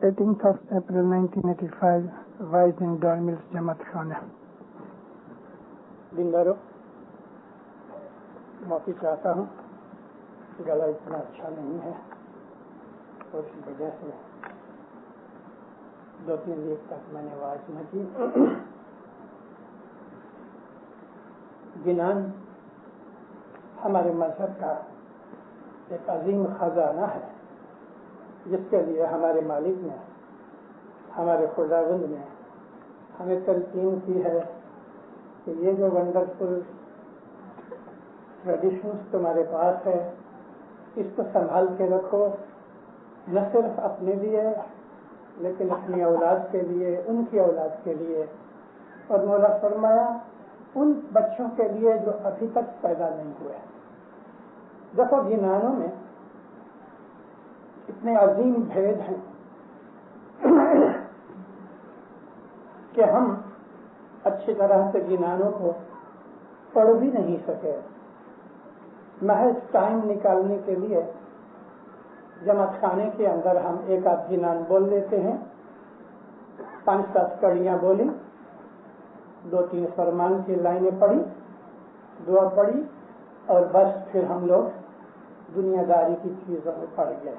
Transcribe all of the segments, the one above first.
18th of April 1985, Wise in Dar Mills, Jamaat Khana. दिनदारो, माफी चाहता हूँ, गला इतना अच्छा नहीं है और इस वजह से 2-3 वीक तक मैंने आवाज न की। गिनान हमारे मजहब का एक अजीम खजाना है, जिसके लिए हमारे मालिक ने, हमारे खुदावंद ने हमें तलकीन की है कि ये जो वंडरफुल ट्रेडिशंस तुम्हारे पास है, इसको संभाल के रखो, न सिर्फ अपने लिए लेकिन अपनी औलाद के लिए, उनकी औलाद के लिए, और मौला फरमाया उन बच्चों के लिए जो अभी तक पैदा नहीं हुए। देखो, गिनानों में इतने अजीम भेद हैं कि हम अच्छी तरह से गिनानों को पढ़ भी नहीं सके। महज टाइम निकालने के लिए जमात खाने के अंदर हम एक आध गिनान बोल लेते हैं, 5-7 कड़ियां बोली, 2-3 फरमान की लाइनें पढ़ी, दुआ पढ़ी, और बस फिर हम लोग दुनियादारी की चीजों में पड़ गए।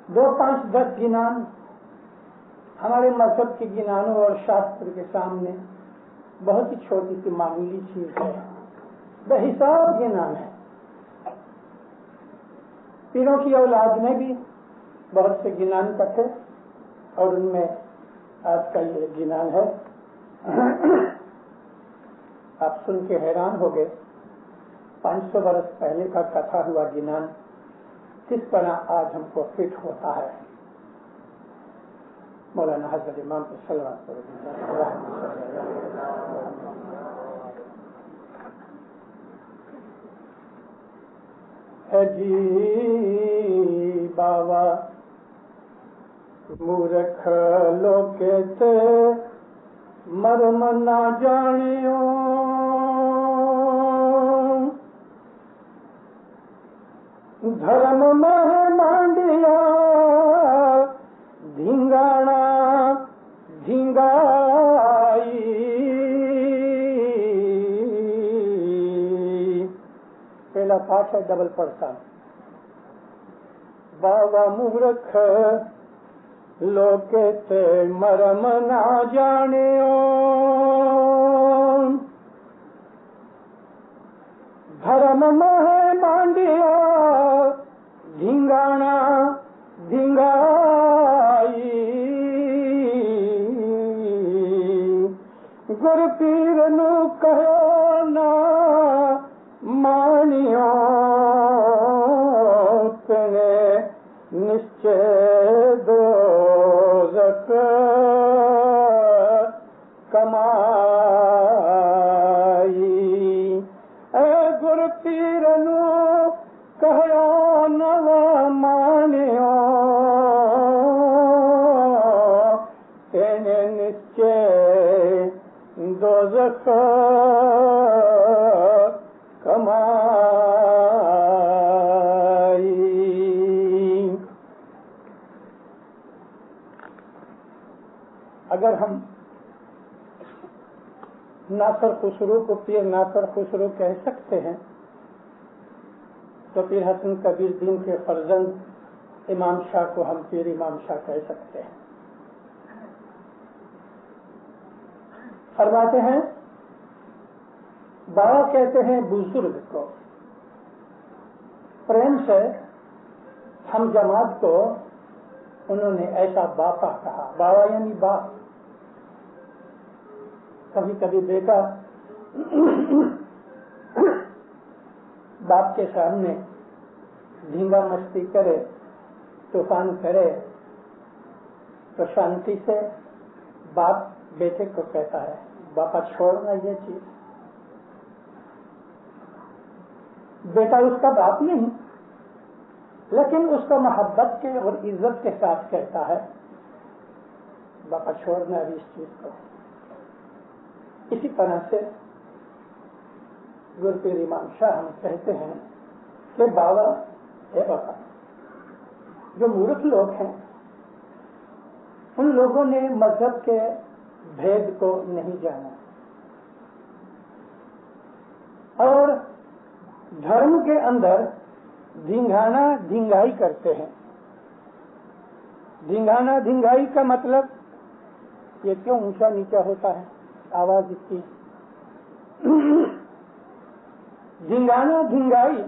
2, 5, 10 गिनान हमारे मजहब के गिनानों और शास्त्र के सामने बहुत ही छोटी सी मामूली चीज है। बेहिसाब गिनान है। पीरों की औलाद ने भी बहुत से गिनान कथे, और उनमें आज का ये गिनान है। आप सुन के हैरान हो गए, 500 वर्ष पहले का कथा हुआ गिनान किस तरह आज हमको फिट होता है। मौलाना हजरत इमाम पे सलवात करो। जी बाबा मूर्ख लोके ते मरम ना जानियो, धर्म में मांडिया धिंगाणा धिंगाई। पहला पाठ है, डबल पढ़ता। बाबा मूर्ख लोके ते मरम ना जानियो, धर्म में मांडिया धिंगाणा धिंगाई। गुर पीर नू कहो ना मानियो, तेरे निश्चय दोज़ख कमाई। ए गुर पीर नू कहो ना मानियो, तेरे निश्चय दोज़ख कमाई। अगर हम नासर खुसरो को पीर नासर खुसरो कह सकते हैं, तो पीर हसन कबीर दीन के फर्जंद इमाम शाह को हम पीर इमाम शाह कह सकते हैं। फरमाते हैं, बाबा कहते हैं बुजुर्ग को, प्रेम से हम जमात को उन्होंने ऐसा बापा कहा। बाबा यानी बाप। कभी कभी बेटा बाप के सामने धींगा मस्ती करे, तूफान करे, तो शांति से बाप बेटे को कहता है, बापा छोड़ना ये चीज। बेटा उसका बाप नहीं, लेकिन उसको मोहब्बत के और इज्जत के साथ कहता है, बापा छोड़ना इस चीज को। इसी तरह से गुरु पीर इमाम शाह हम कहते हैं कि बाबा, हे बाबा, जो मूर्ख लोग हैं ان لوگوں نے مذہب کے بھید کو نہیں جانا اور دھرم کے اندر دھنگانا دھنگائی کرتے ہیں. دھنگانا دھنگائی کا مطلب یہ کیوں اونچا نیچا ہوتا ہے آواز اس کی؟ دھنگانا دھنگائی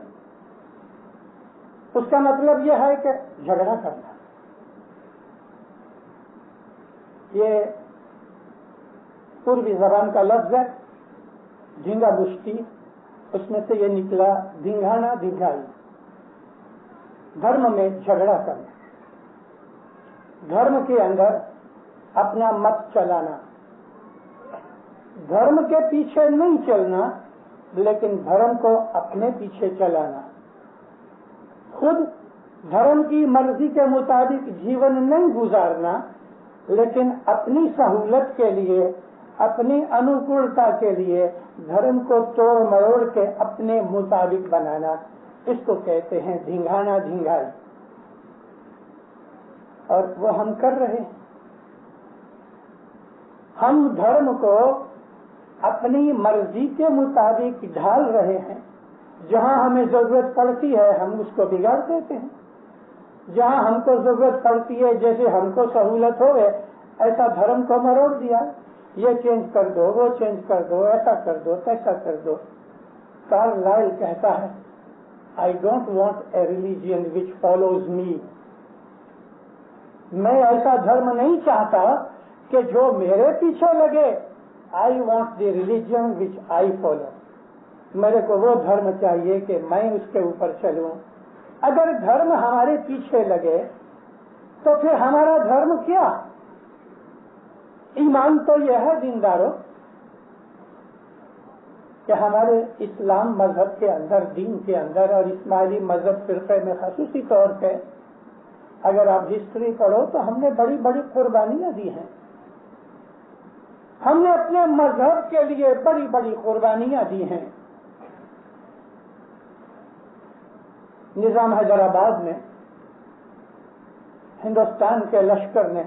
اس کا مطلب یہ ہے کہ جھگڑا کرنا. یہ پوروی زبان کا لفظ ہے دھنگا بشتی، اس میں سے یہ نکلا دھنگانا دھنگائی. دھرم میں جھگڑا کرنا، دھرم کے اندر اپنا مت چلانا، دھرم کے پیچھے نہیں چلنا لیکن دھرم کو اپنے پیچھے چلانا، خود دھرم کی مرضی کے مطابق جیون نہیں گزارنا لیکن اپنی سہولت کے لیے، اپنی انوکولتا کے لیے دھرم کو توڑ مروڑ کے اپنے مطابق بنانا. اس کو کہتے ہیں دھنگانا دھنگائی. اور وہ ہم کر رہے ہیں. ہم دھرم کو اپنی مرضی کے مطابق ڈھال رہے ہیں. جہاں ہمیں ضرورت پڑتی ہے ہم اس کو بگاڑ دیتے ہیں. جہاں ہم کو ضرورت پڑتی ہے جیسے ہم کو سہولت ہو ایسا دھرم کو مروڑ دیا. یہ چینج کر دو، وہ چینج کر دو، ایسا کر دو، کیسا کر دو. کارلائل کہتا ہے I don't want a religion which follows me. میں ایسا دھرم نہیں چاہتا کہ جو میرے پیچھے لگے. I want the religion which I follow. میرے کو وہ دھرم چاہیے کہ میں اس کے اوپر چلوں. اگر دھرم ہمارے پیچھے لگے تو پھر ہمارا دھرم کیا؟ ایمان تو یہ ہے دینداروں کہ ہمارے اسلام مذہب کے اندر، دین کے اندر اور اسماعیلی مذہب فرقے میں خصوصی طور پہ اگر آپ ہسٹری پڑھو تو ہم نے بڑی بڑی قربانیاں دی ہیں. ہم نے اپنے مذہب کے لیے بڑی بڑی قربانیاں دی ہیں. نظام حیدرآباد میں ہندوستان کے لشکر نے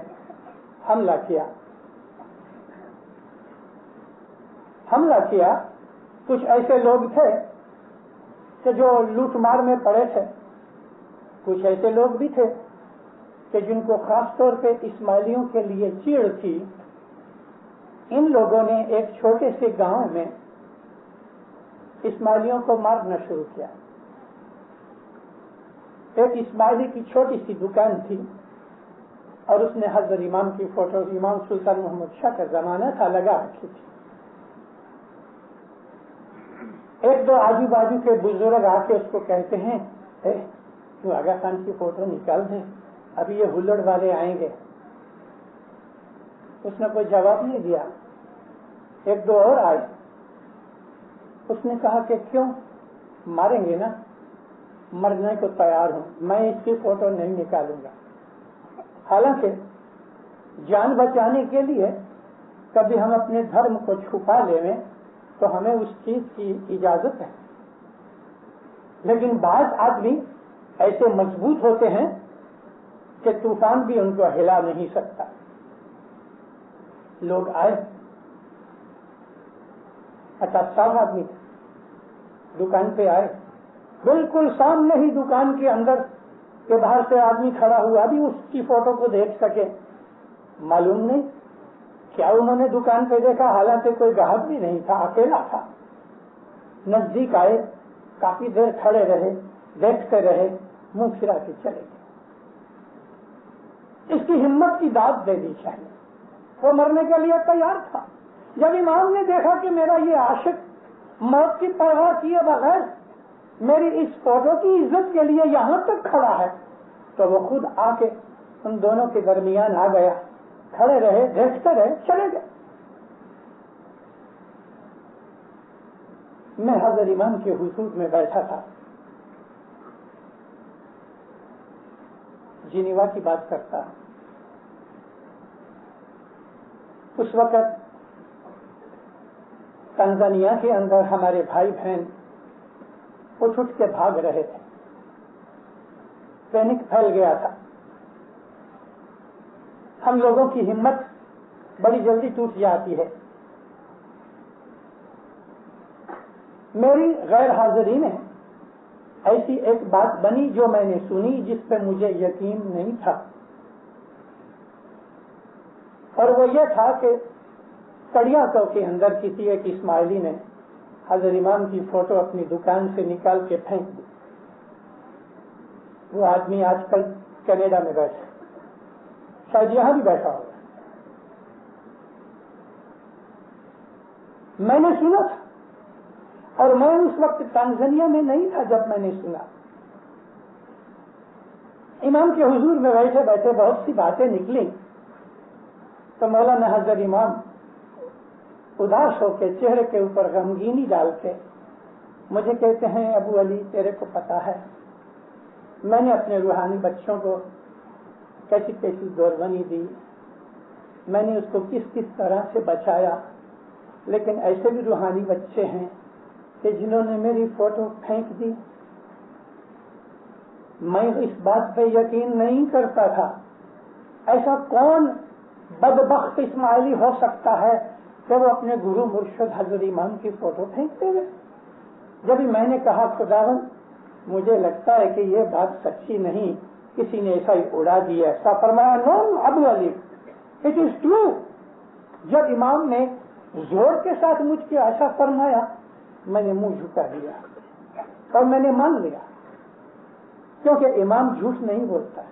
حملہ کیا. کچھ ایسے لوگ تھے کہ جو لوٹ مار میں پڑے تھے. کچھ ایسے لوگ بھی تھے کہ جن کو خاص طور پہ اسماعیلیوں کے لیے چیڑ تھی. ان لوگوں نے ایک چھوٹے سے گاؤں میں اسماعیلیوں کو مارنا شروع کیا. ایک اسماعیلی کی چھوٹی سی دکان تھی اور اس نے حضرت امام کی فوٹو، امام سلطان محمد شاہ کا زمانہ تھا، لگا رکھی تھی. ایک دو آجو باجو کے بزرگ آ کے اس کو کہتے ہیں تو آغا خان کی فوٹو نکال دیں، ابھی یہ ہلڑ والے آئیں گے. اس نے کوئی جواب نہیں دیا. ایک دو اور آئے. اس نے کہا کہ کیوں ماریں گے نا، مرنے کو تیار ہوں، میں اس کی فوٹو نہیں نکالوں گا. حالانکہ جان بچانے کے لیے کبھی ہم اپنے دھرم کو چھپا لیں تو ہمیں اس چیز کی اجازت ہے. لیکن بعض آدمی ایسے مضبوط ہوتے ہیں کہ طوفان بھی ان کو ہلا نہیں سکتا. لوگ آئے، 50 آدمی دکان پہ آئے. بالکل سامنے ہی دکان کے اندر کے باہر سے آدمی کھڑا ہوا بھی اس کی فوٹو کو دیکھ سکے. معلوم نہیں کیا انہوں نے دکان پہ دیکھا، حالانکہ کوئی گاہک بھی نہیں تھا، اکیلا تھا. نزدیک آئے، کافی دیر کھڑے رہے، دیکھتے رہے، منہ پھرا کے چلے گئے. اس کی ہمت کی داد دے دی چاہیے. وہ مرنے کے لیے تیار تھا. جب امام نے دیکھا کہ میرا یہ عاشق موت کی پرواہ کیے بغیر میری اس فوٹو کی عزت کے لیے یہاں تک کھڑا ہے تو وہ خود آ کے ان دونوں کے درمیان آ گیا. کھڑے رہے، دیکھتے رہے، چلے گئے. میں حضرت امام کے حضور میں بیٹھا تھا. جنیوا کی بات کرتا ہوں. اس وقت تنزانیہ کے اندر ہمارے بھائی بہن اٹھ اٹھ کے بھاگ رہے تھے. پینک پھیل گیا تھا. ہم لوگوں کی ہمت بڑی جلدی ٹوٹ جاتی ہے. میری غیر حاضری میں ایسی ایک بات بنی جو میں نے سنی جس پہ مجھے یقین نہیں تھا، اور وہ یہ تھا کہ کڑیا چوک کے اندر کسی ایک اسماعیلی نے حضرت امام کی فوٹو اپنی دکان سے نکال کے پھینک دی. وہ آدمی آج کل کینیڈا میں بیٹھا، شاید یہاں بھی بیٹھا ہوگا. میں نے سنا تھا، اور میں اس وقت تنزانیہ میں نہیں تھا جب میں نے سنا. امام کے حضور میں بیٹھے بیٹھے بہت سی باتیں نکلی تو مولانا حضرت امام اداس ہو کے چہرے کے اوپر غمگینی ڈال کے مجھے کہتے ہیں، ابو علی تیرے کو پتا ہے میں نے اپنے روحانی بچوں کو کیسی کیسی دوربنی دی، میں نے اس کو کس کس طرح سے بچایا، لیکن ایسے بھی روحانی بچے ہیں کہ جنہوں نے میری فوٹو پھینک دی. میں اس بات پہ یقین نہیں کرتا تھا ایسا کون بدبخت اسماعیلی ہو سکتا ہے کہ وہ اپنے گرو مرشد حضرت امام کی فوٹو پھینکتے ہوئے. جب میں نے کہا خداوند مجھے لگتا ہے کہ یہ بات سچی نہیں، کسی نے ایسا ہی اڑا دیا، ایسا فرمایا. نو ابو علی اٹ از ٹرو. جب امام نے زور کے ساتھ مجھ کے ایسا فرمایا میں نے منہ جھکا دیا اور میں نے مان لیا، کیونکہ امام جھوٹ نہیں بولتا ہے.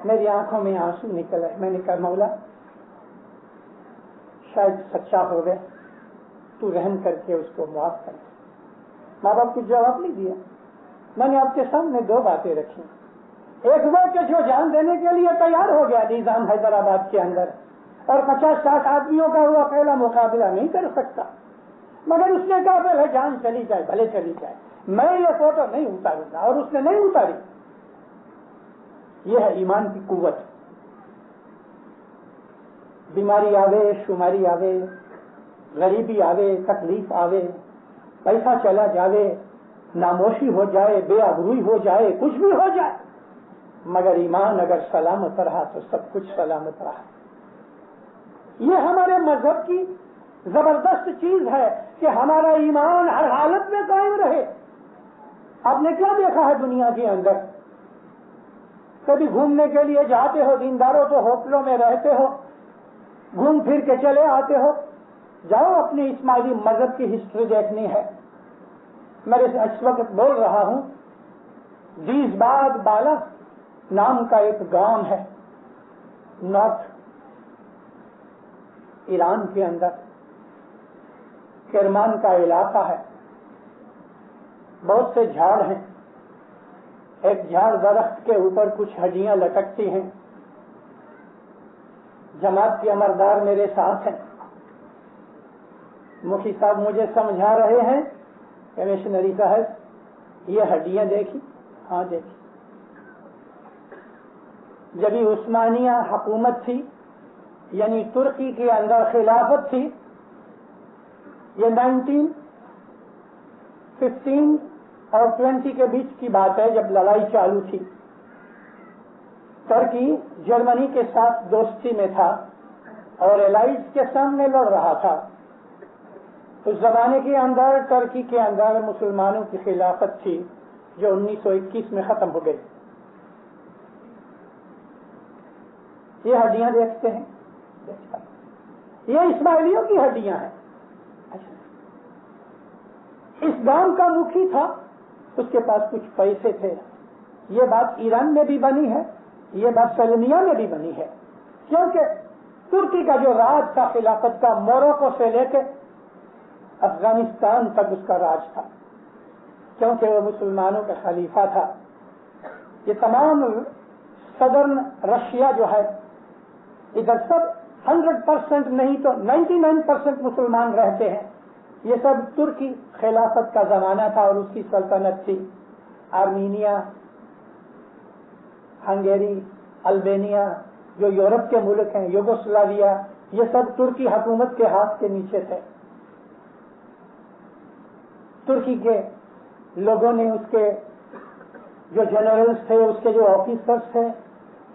میری آنکھوں میں آنسو نکل آئے. میں نے کہا مولا شاید سچا ہو گئے، تو رحم کر کے اس کو معاف کر. ماں باپ کو جواب نہیں دیا. میں نے آپ کے سامنے دو باتیں رکھی. ایک وہ کہ جو جان دینے کے لیے تیار ہو گیا نظام حیدرآباد کے اندر، اور 50-60 آدمیوں کا وہ اکیلا مقابلہ نہیں کر سکتا، مگر اس نے کہا پہلے جان چلی جائے بھلے چلی جائے، میں یہ فوٹو نہیں اتاروں گا، اور اس نے نہیں اتاری. یہ ہے ایمان کی قوت. بیماری آوے، شماری آوے، غریبی آوے، تکلیف آوے، پیسہ چلا جاوے، ناموشی ہو جائے، بے آبروئی ہو جائے، کچھ بھی ہو جائے، مگر ایمان اگر سلامت رہا تو سب کچھ سلامت رہا. یہ ہمارے مذہب کی زبردست چیز ہے کہ ہمارا ایمان ہر حالت میں قائم رہے. آپ نے کیا دیکھا ہے دنیا کے اندر؟ کبھی گھومنے کے لیے جاتے ہو دینداروں تو ہوٹلوں میں رہتے ہو، گھوم پھر کے چلے آتے ہو. جاؤ اپنی اسماعیلی مذہب کی ہسٹری دیکھنی ہے. میں اس وقت بول رہا ہوں، دیزباد بالا نام کا ایک گاؤں ہے نارتھ ایران کے اندر، کرمان کا علاقہ ہے. بہت سے جھاڑ ہیں، ایک جھاڑ درخت کے اوپر کچھ ہڈیاں لٹکتی ہیں. جماعت کے امردار میرے ساتھ ہیں. مفتی صاحب مجھے سمجھا رہے ہیں کہ مشنری صاحب یہ ہڈیاں دیکھی؟ ہاں دیکھی. جب عثمانیہ حکومت تھی، یعنی ترکی کے اندر خلافت تھی، یہ 1915 اور 20 کے بیچ کی بات ہے، جب لڑائی چالو تھی. ترکی جرمنی کے ساتھ دوستی میں تھا اور الائز کے سامنے لڑ رہا تھا. اس زمانے کے اندر ترکی کے اندر مسلمانوں کی خلافت تھی جو 1921 میں ختم ہو گئی. یہ ہڈیاں دیکھتے ہیں، یہ اسماعیلیوں کی ہڈیاں ہیں. اس گاؤں کا مکھی تھا، اس کے پاس کچھ پیسے تھے. یہ بات ایران میں بھی بنی ہے، یہ بات سلمیا میں بھی بنی ہے، کیونکہ ترکی کا جو راج تھا خلافت کا، موروکو سے لے کے افغانستان تک اس کا راج تھا، کیونکہ وہ مسلمانوں کا خلیفہ تھا. یہ تمام صدرن رشیا جو ہے ادھر سب 100% نہیں تو 99% مسلمان رہتے ہیں. یہ سب ترکی خلافت کا زمانہ تھا اور اس کی سلطنت تھی. آرمینیا، ہنگیری، البینیا جو یورپ کے ملک ہیں، یوگوسلاویا، یہ سب ترکی حکومت کے ہاتھ کے نیچے تھے. ترکی کے لوگوں نے اس کے جو جنرلز تھے، اس کے جو آفیسرز تھے،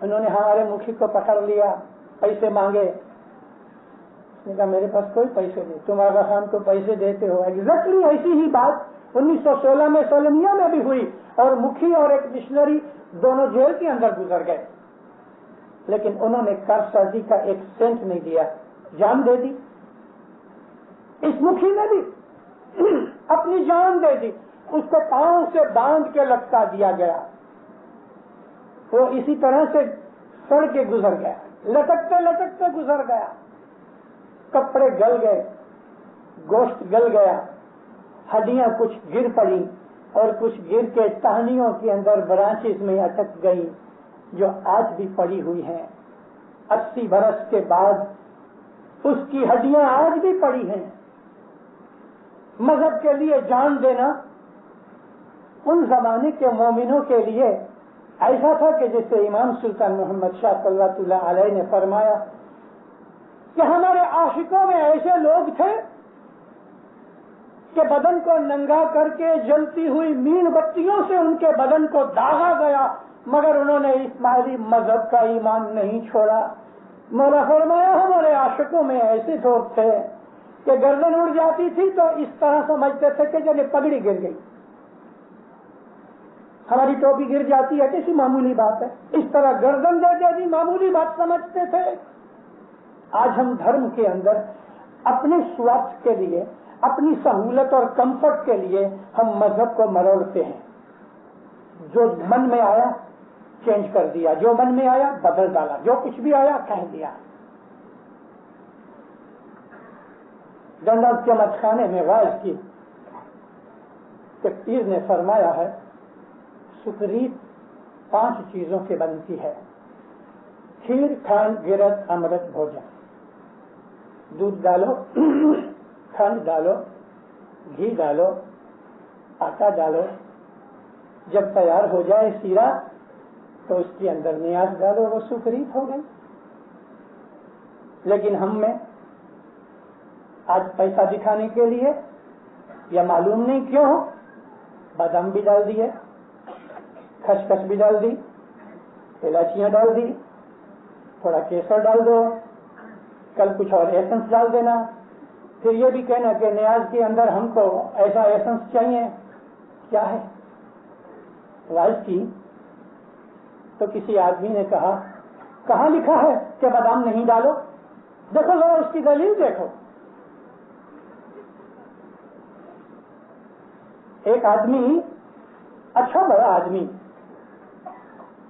उन्होंने हमारे मुखी को पकड़ लिया, पैसे मांगे। उसने कहा मेरे पास कोई पैसे नहीं, तुम आगा खान को पैसे देते हो। एग्जैक्टली ऐसी ही बात 1916 में सोलमिया में भी हुई और मुखी और एक मिशनरी दोनों जेल के अंदर गुजर गए, लेकिन उन्होंने कारसाजी का एक सेंट नहीं दिया, जान दे दी। इस मुखी ने भी अपनी जान दे दी, उसको पांव से बांध के लटका दिया गया, वो इसी तरह से सड़ के गुजर गया, लटकते लटकते गुजर गया। कपड़े गल गए, गोश्त गल गया, हड्डियां कुछ गिर पड़ी और कुछ गिर के टहनियों के अंदर ब्रांचेस में अटक गई, जो आज भी पड़ी हुई हैं। 80 बरस के बाद उसकी हड्डियां आज भी पड़ी हैं। मजहब के लिए जान देना उन जमाने के मोमिनों के लिए ऐसा था कि जैसे इमाम सुल्तान मोहम्मद शाह सल्लल्लाहु अलैहि ने फरमाया कि हमारे आशिकों में ऐसे लोग थे कि बदन को नंगा करके जलती हुई मीन बत्तियों से उनके बदन को दागा गया, मगर उन्होंने इस्माइली मजहब का ईमान नहीं छोड़ा। मौला फरमाया हमारे आशिकों में ऐसे लोग थे कि गर्दन उड़ जाती थी तो इस तरह समझते थे कि जैसे पगड़ी गिर गई, हमारी टोपी गिर जाती है किसी मामूली बात है, इस तरह गर्दन दे देती मामूली बात समझते थे। आज हम धर्म के अंदर अपने स्वार्थ के लिए, अपनी सहूलत और कंफर्ट के लिए हम मजहब को मरोड़ते हैं। जो मन में आया चेंज कर दिया, जो मन में आया बदल डाला, जो कुछ भी आया कह दिया। गंडा जमात खाने में वाज की कि पीर ने फरमाया है सुकरीत 5 चीजों से बनती है, खीर, खांड, गिरत, अमृत, भोजन। दूध डालो, खंड डालो, घी डालो, आटा डालो, जब तैयार हो जाए सीरा तो उसके अंदर नियाज डालो, वो सुकरीत हो गई। लेकिन हम में आज पैसा दिखाने के लिए या मालूम नहीं क्यों बादाम भी डाल दिए, खसखस भी डाल दी, इलायचियां डाल दी, थोड़ा केसर डाल दो, कल कुछ और एसेंस डाल देना, फिर ये भी कहना कि न्याज के अंदर हमको ऐसा एसेंस चाहिए। क्या है वाज की तो किसी आदमी ने कहा कहाँ लिखा है कि बादाम नहीं डालो, देखो जरा उसकी दलील देखो। एक आदमी, अच्छा बड़ा आदमी,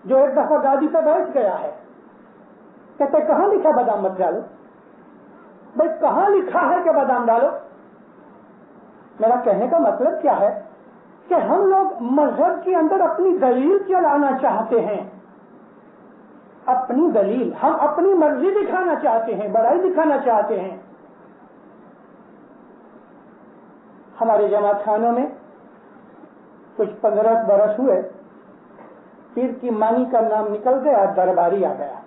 जो एक दफा गादी पे बैठ गया है, कहते कहाँ लिखा बादाम मत डालो। भाई कहाँ लिखा है कि बादाम डालो? मेरा कहने का मतलब क्या है कि हम लोग मजहब के अंदर अपनी दलील चलाना चाहते हैं, अपनी दलील, हम अपनी मर्जी दिखाना चाहते हैं, बड़ाई दिखाना चाहते हैं। हमारे जमात खानों में कुछ 15 बरस हुए, पीर की मानी का नाम निकल गया, दरबारी आ गया।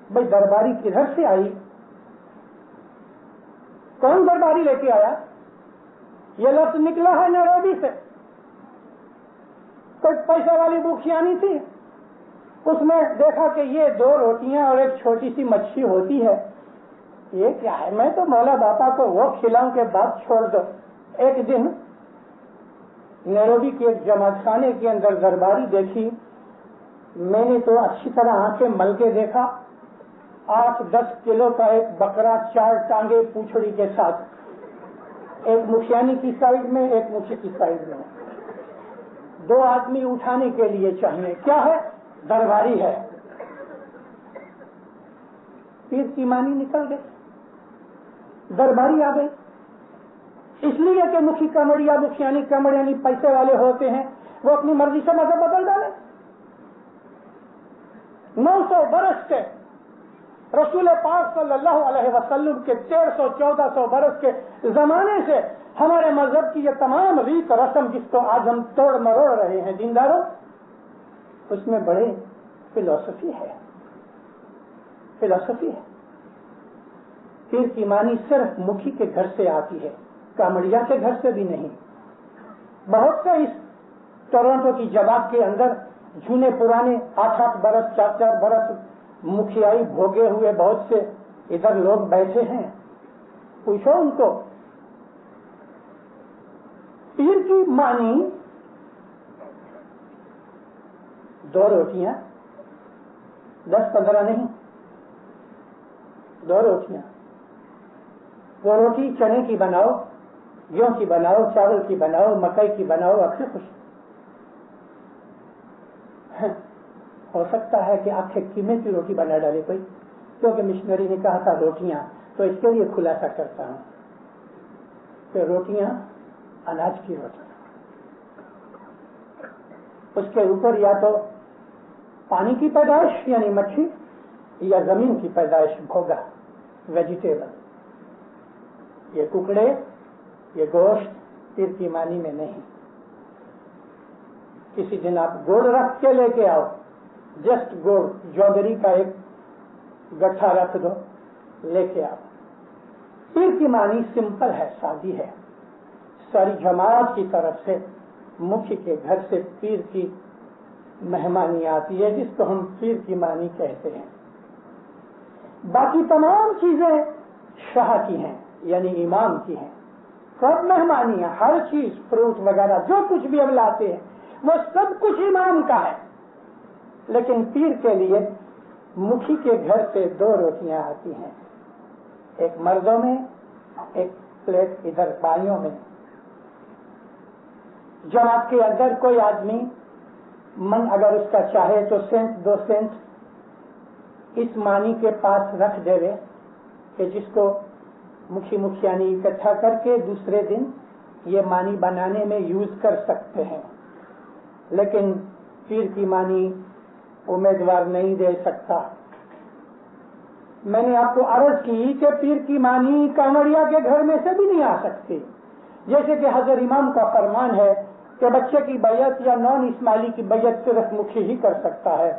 भाई दरबारी किधर से आई? कौन दरबारी लेके आया? ये लफ्ज निकला है नैरोबी से। कोई पैसे वाली बुखियानी थी, उसमें देखा कि ये 2 रोटियां और एक छोटी सी मच्छी होती है, ये क्या है? मैं तो मौला बापा को वो खिलाऊं के बाद छोड़ दो। एक दिन नैरोबी के एक जमात खाने के अंदर दरबारी देखी, मैंने तो अच्छी तरह आंखें मल के देखा, 8-10 किलो का एक बकरा 4 टांगे पूछड़ी के साथ, एक मुखियानी की साइड में, एक मुखी की साइड में, 2 आदमी उठाने के लिए चाहिए। क्या है? दरबारी है। पीर की मानी निकल गई, दरबारी आ गई। इसलिए कि मुखी कमड़िया, मुखियानी कमड़ियानी पैसे वाले होते हैं, वो अपनी मर्जी से मजहब बदल डाले। 900 बरस के रसूल पाक सल्लल्लाहु अलैहि वसल्लम के 1300-1400 बरस के जमाने से हमारे मजहब की ये तमाम रीत रस्म जिसको आज हम तोड़ मरोड़ रहे हैं दीनदारों, उसमें बड़े फिलॉसफी है। पीर की मानी सिर्फ मुखी के घर से आती है, कामड़िया के घर से भी नहीं। बहुत से इस टोरंटो की जमात के अंदर जूने पुराने 8-8 बरस 4-4 बरस मुखियाई भोगे हुए बहुत से इधर लोग बैठे हैं, पूछो उनको पीर की मानी 2 रोटियां 10-15 नहीं, 2 रोटियां, वो रोटी चने की बनाओ, गेहूं की बनाओ, चावल की बनाओ, मकई की बनाओ, आपसे खुश हो सकता है कि आखे कीमे की रोटी बना डाले कोई, क्योंकि मिशनरी ने कहा था रोटियां, तो इसके लिए खुलासा करता हूं कि रोटियां अनाज की रोटी, उसके ऊपर या तो पानी की पैदाइश यानी मच्छी या जमीन की पैदाइश भोगा वेजिटेबल, ये कुकड़े ये गोश्त पीर की मानी में नहीं। किसी दिन आप गुड़ रख के लेके आओ, जस्ट गुड़ जौगरी का एक गट्ठा रख दो, लेके आओ। पीर की मानी सिंपल है, सादी है। सारी जमात की तरफ से मुखी के घर से पीर की मेहमानी आती है, जिसको हम पीर की मानी कहते हैं। बाकी तमाम चीजें शाह की हैं, यानी इमाम की हैं। सब मेहमानियां, हर चीज, फ्रूट वगैरह जो कुछ भी हम लाते हैं वो सब कुछ इमाम का है। लेकिन पीर के लिए मुखी के घर से 2 रोटियां आती हैं, एक मर्दों में, एक प्लेट इधर बाइयों में। जमात के अंदर कोई आदमी मन अगर उसका चाहे तो 2 सेंट इस मानी के पास रख देवे कि जिसको मुखी मुखियानी इकट्ठा करके दूसरे दिन ये मानी बनाने में यूज कर सकते हैं। लेकिन पीर की मानी उम्मीदवार नहीं दे सकता। मैंने आपको अर्ज की कि पीर की मानी कांवड़िया के घर में से भी नहीं आ सकती। जैसे कि हजरत इमाम का फरमान है कि बच्चे की बैयत या नॉन इस्माइली की बैयत सिर्फ मुखी ही कर सकता है।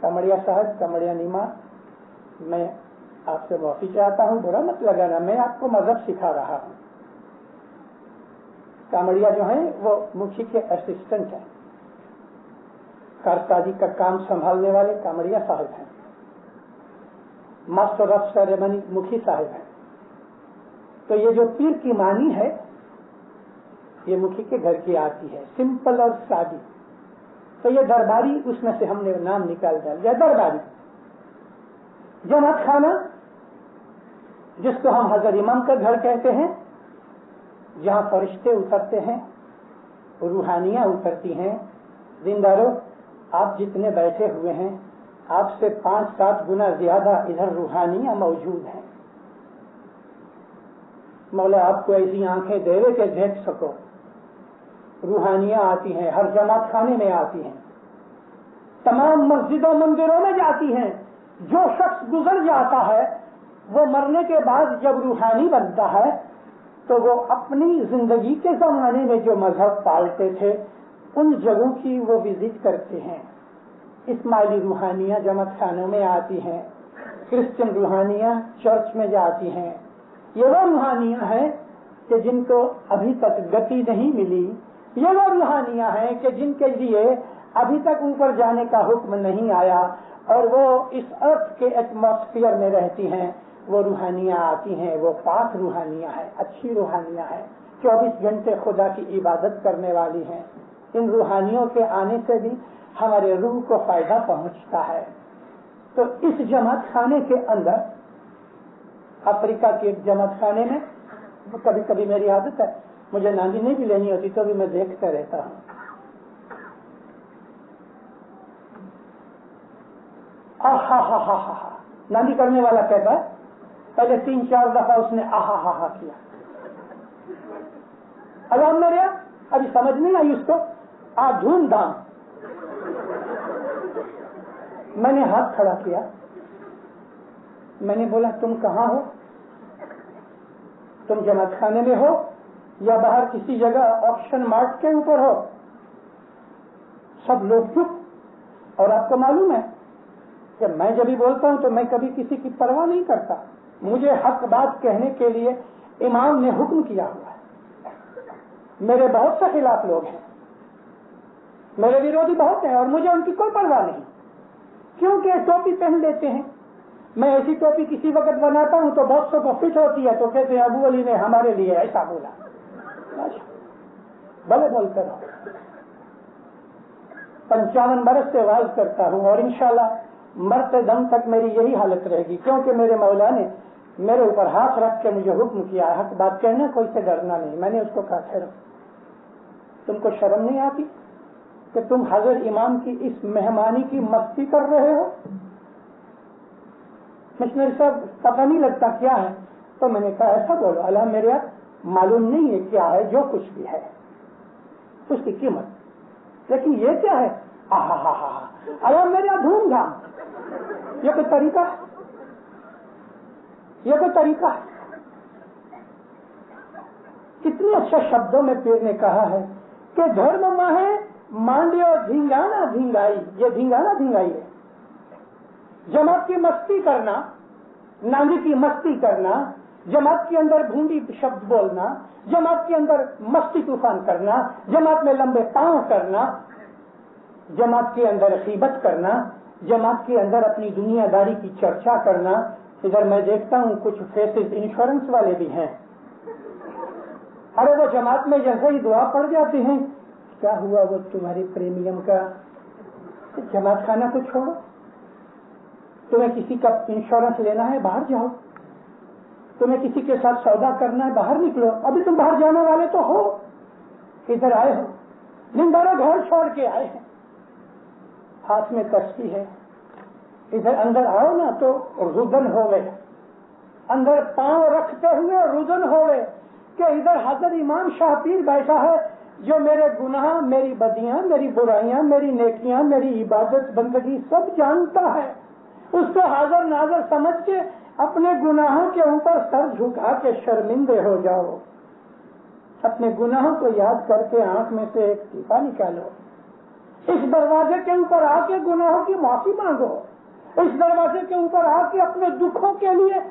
कांवड़िया साहब, कांवड़िया नीमा, मैं आपसे माफी चाहता हूँ, बुरा मत लगाना, मैं आपको मजहब सिखा रहा हूँ। कांवड़िया जो है वो मुखी के असिस्टेंट हैं, कारसाजी का काम संभालने वाले कांवड़िया साहब हैं। मास्टर ऑफ सेरेमनी मुखी साहब हैं। तो ये जो पीर की मानी है ये मुखी के घर की आती है, सिंपल और सादी। तो ये दरबारी, उसमें से हमने नाम निकाल दिया दरबारी। जमात खाना जिसको हम हजरत इमाम का घर कहते हैं, जहाँ फरिश्ते उतरते हैं, रूहानियां उतरती हैं। दीनदारों, आप जितने बैठे हुए हैं आपसे 5-7 गुना ज्यादा इधर रूहानियां मौजूद हैं। मौला आपको ऐसी आंखें देवे के देख सको। रूहानियां आती हैं, हर जमात खाने में आती हैं, तमाम मस्जिदों मंदिरों में जाती हैं। जो शख्स गुजर जाता है वो मरने के बाद जब रूहानी बनता है तो वो अपनी जिंदगी के जमाने में जो मजहब पालते थे उन जगहों की वो विजिट करते हैं। इस्माइली रूहानियां जमात खानों में आती हैं, क्रिश्चियन रूहानियां चर्च में जाती हैं। ये वो रूहानियां हैं कि जिनको अभी तक गति नहीं मिली। ये वो रूहानियां हैं कि जिनके लिए अभी तक ऊपर जाने का हुक्म नहीं आया और वो इस अर्थ के एटमॉस्फेयर में रहती हैं। वो रूहानियां आती हैं, वो पाक रूहानियां हैं, अच्छी रूहानियां हैं, 24 घंटे खुदा की इबादत करने वाली हैं। इन रूहानियों के आने से भी हमारे रूह को फायदा पहुंचता है। तो इस जमात खाने के अंदर, अफ्रीका के एक जमात खाने में, कभी कभी मेरी आदत है, मुझे नानी नहीं भी लेनी होती तो भी मैं देखता रहता हूँ। आहा हा हा हा, नानी करने वाला कहता है, पहले 3-4 दफा उसने आहा हा हा किया। अलाम मेरे अभी समझ नहीं आई उसको, धूमधाम। मैंने हाथ खड़ा किया, मैंने बोला तुम कहाँ हो? तुम जमात खाने में हो या बाहर किसी जगह ऑक्शन मार्ट के ऊपर हो? सब लोग चुप। और आपको मालूम है कि मैं जब भी बोलता हूं तो मैं कभी किसी की परवाह नहीं करता। मुझे हक बात कहने के लिए इमाम ने हुक्म किया हुआ है। मेरे बहुत से खिलाफ लोग हैं, میرے विरोधी बहुत हैं और मुझे उनकी कोई परवाह नहीं, क्योंकि टोपी पहन लेते हैं। मैं ऐसी टोपी किसी वक्त बनाता हूं तो बहुत सौ को फिट होती है, तो कहते हैं अबू अली ने हमारे लिए ऐसा बोला। भले बोलते रहो। 55 बरस से वाज करता हूं और इंशाल्लाह मरते दम तक मेरी यही हालत रहेगी, क्योंकि मेरे मौला ने मेरे ऊपर हाथ रख के मुझे हुक्म किया है हक बात कहना, कोई से डरना नहीं। मैंने उसको कहा ठहरो, तुमको शर्म नहीं आती कि तुम हजरत इमाम की इस मेहमानी की मस्ती कर रहे हो? मिशनरी साहब पता नहीं लगता क्या है? तो मैंने कहा ऐसा बोलो, अल्लाह मेरे मालूम नहीं है क्या है, जो कुछ भी है उसकी कीमत, लेकिन ये क्या है? अल्लाह मेरे धूमधाम, ये कोई तरीका है? ये कोई तरीका है? कितने अच्छे शब्दों में पीर ने कहा है कि धर्म माहे मांडियो झिंगाना झिंगाई, ये झिंगाना झिंगाई है। जमात की मस्ती करना, नांगी की मस्ती करना, जमात के अंदर भूंडी शब्द बोलना, जमात के अंदर मस्ती तूफान करना, जमात में लंबे पांव करना, जमात के अंदर गीबत करना, जमात के अंदर अपनी दुनियादारी की चर्चा करना। इधर मैं देखता हूँ कुछ फेसेस इंश्योरेंस वाले भी हैं, अरे वो जमात में जैसे ही दुआ पड़ जाते हैं, क्या हुआ वो तुम्हारी प्रीमियम का, जमात खाना को छोड़ो, तुम्हें किसी का इंश्योरेंस लेना है बाहर जाओ, तुम्हें किसी के साथ सौदा करना है बाहर निकलो। अभी तुम बाहर जाने वाले तो हो, इधर आए हो, निंदारा घर छोड़ के आए हैं, हाथ में कश्ती है, इधर अंदर आओ ना तो रुदन हो गए, अंदर पांव रखते हुए रुदन हो गए कि इधर हजरत इमाम शाह पीर बैठा है जो मेरे गुनाह, मेरी बदियां, मेरी बुराइयां, मेरी नेकियां, मेरी इबादत बंदगी सब जानता है। उसको हाजिर नाजर समझ के अपने गुनाहों के ऊपर सर झुका के शर्मिंदे हो जाओ, अपने गुनाहों को याद करके आंख में से एक टीपा निकालो, इस दरवाजे के ऊपर आके गुनाहों की माफी मांगो, इस दरवाजे के ऊपर आके अपने दुखों के लिए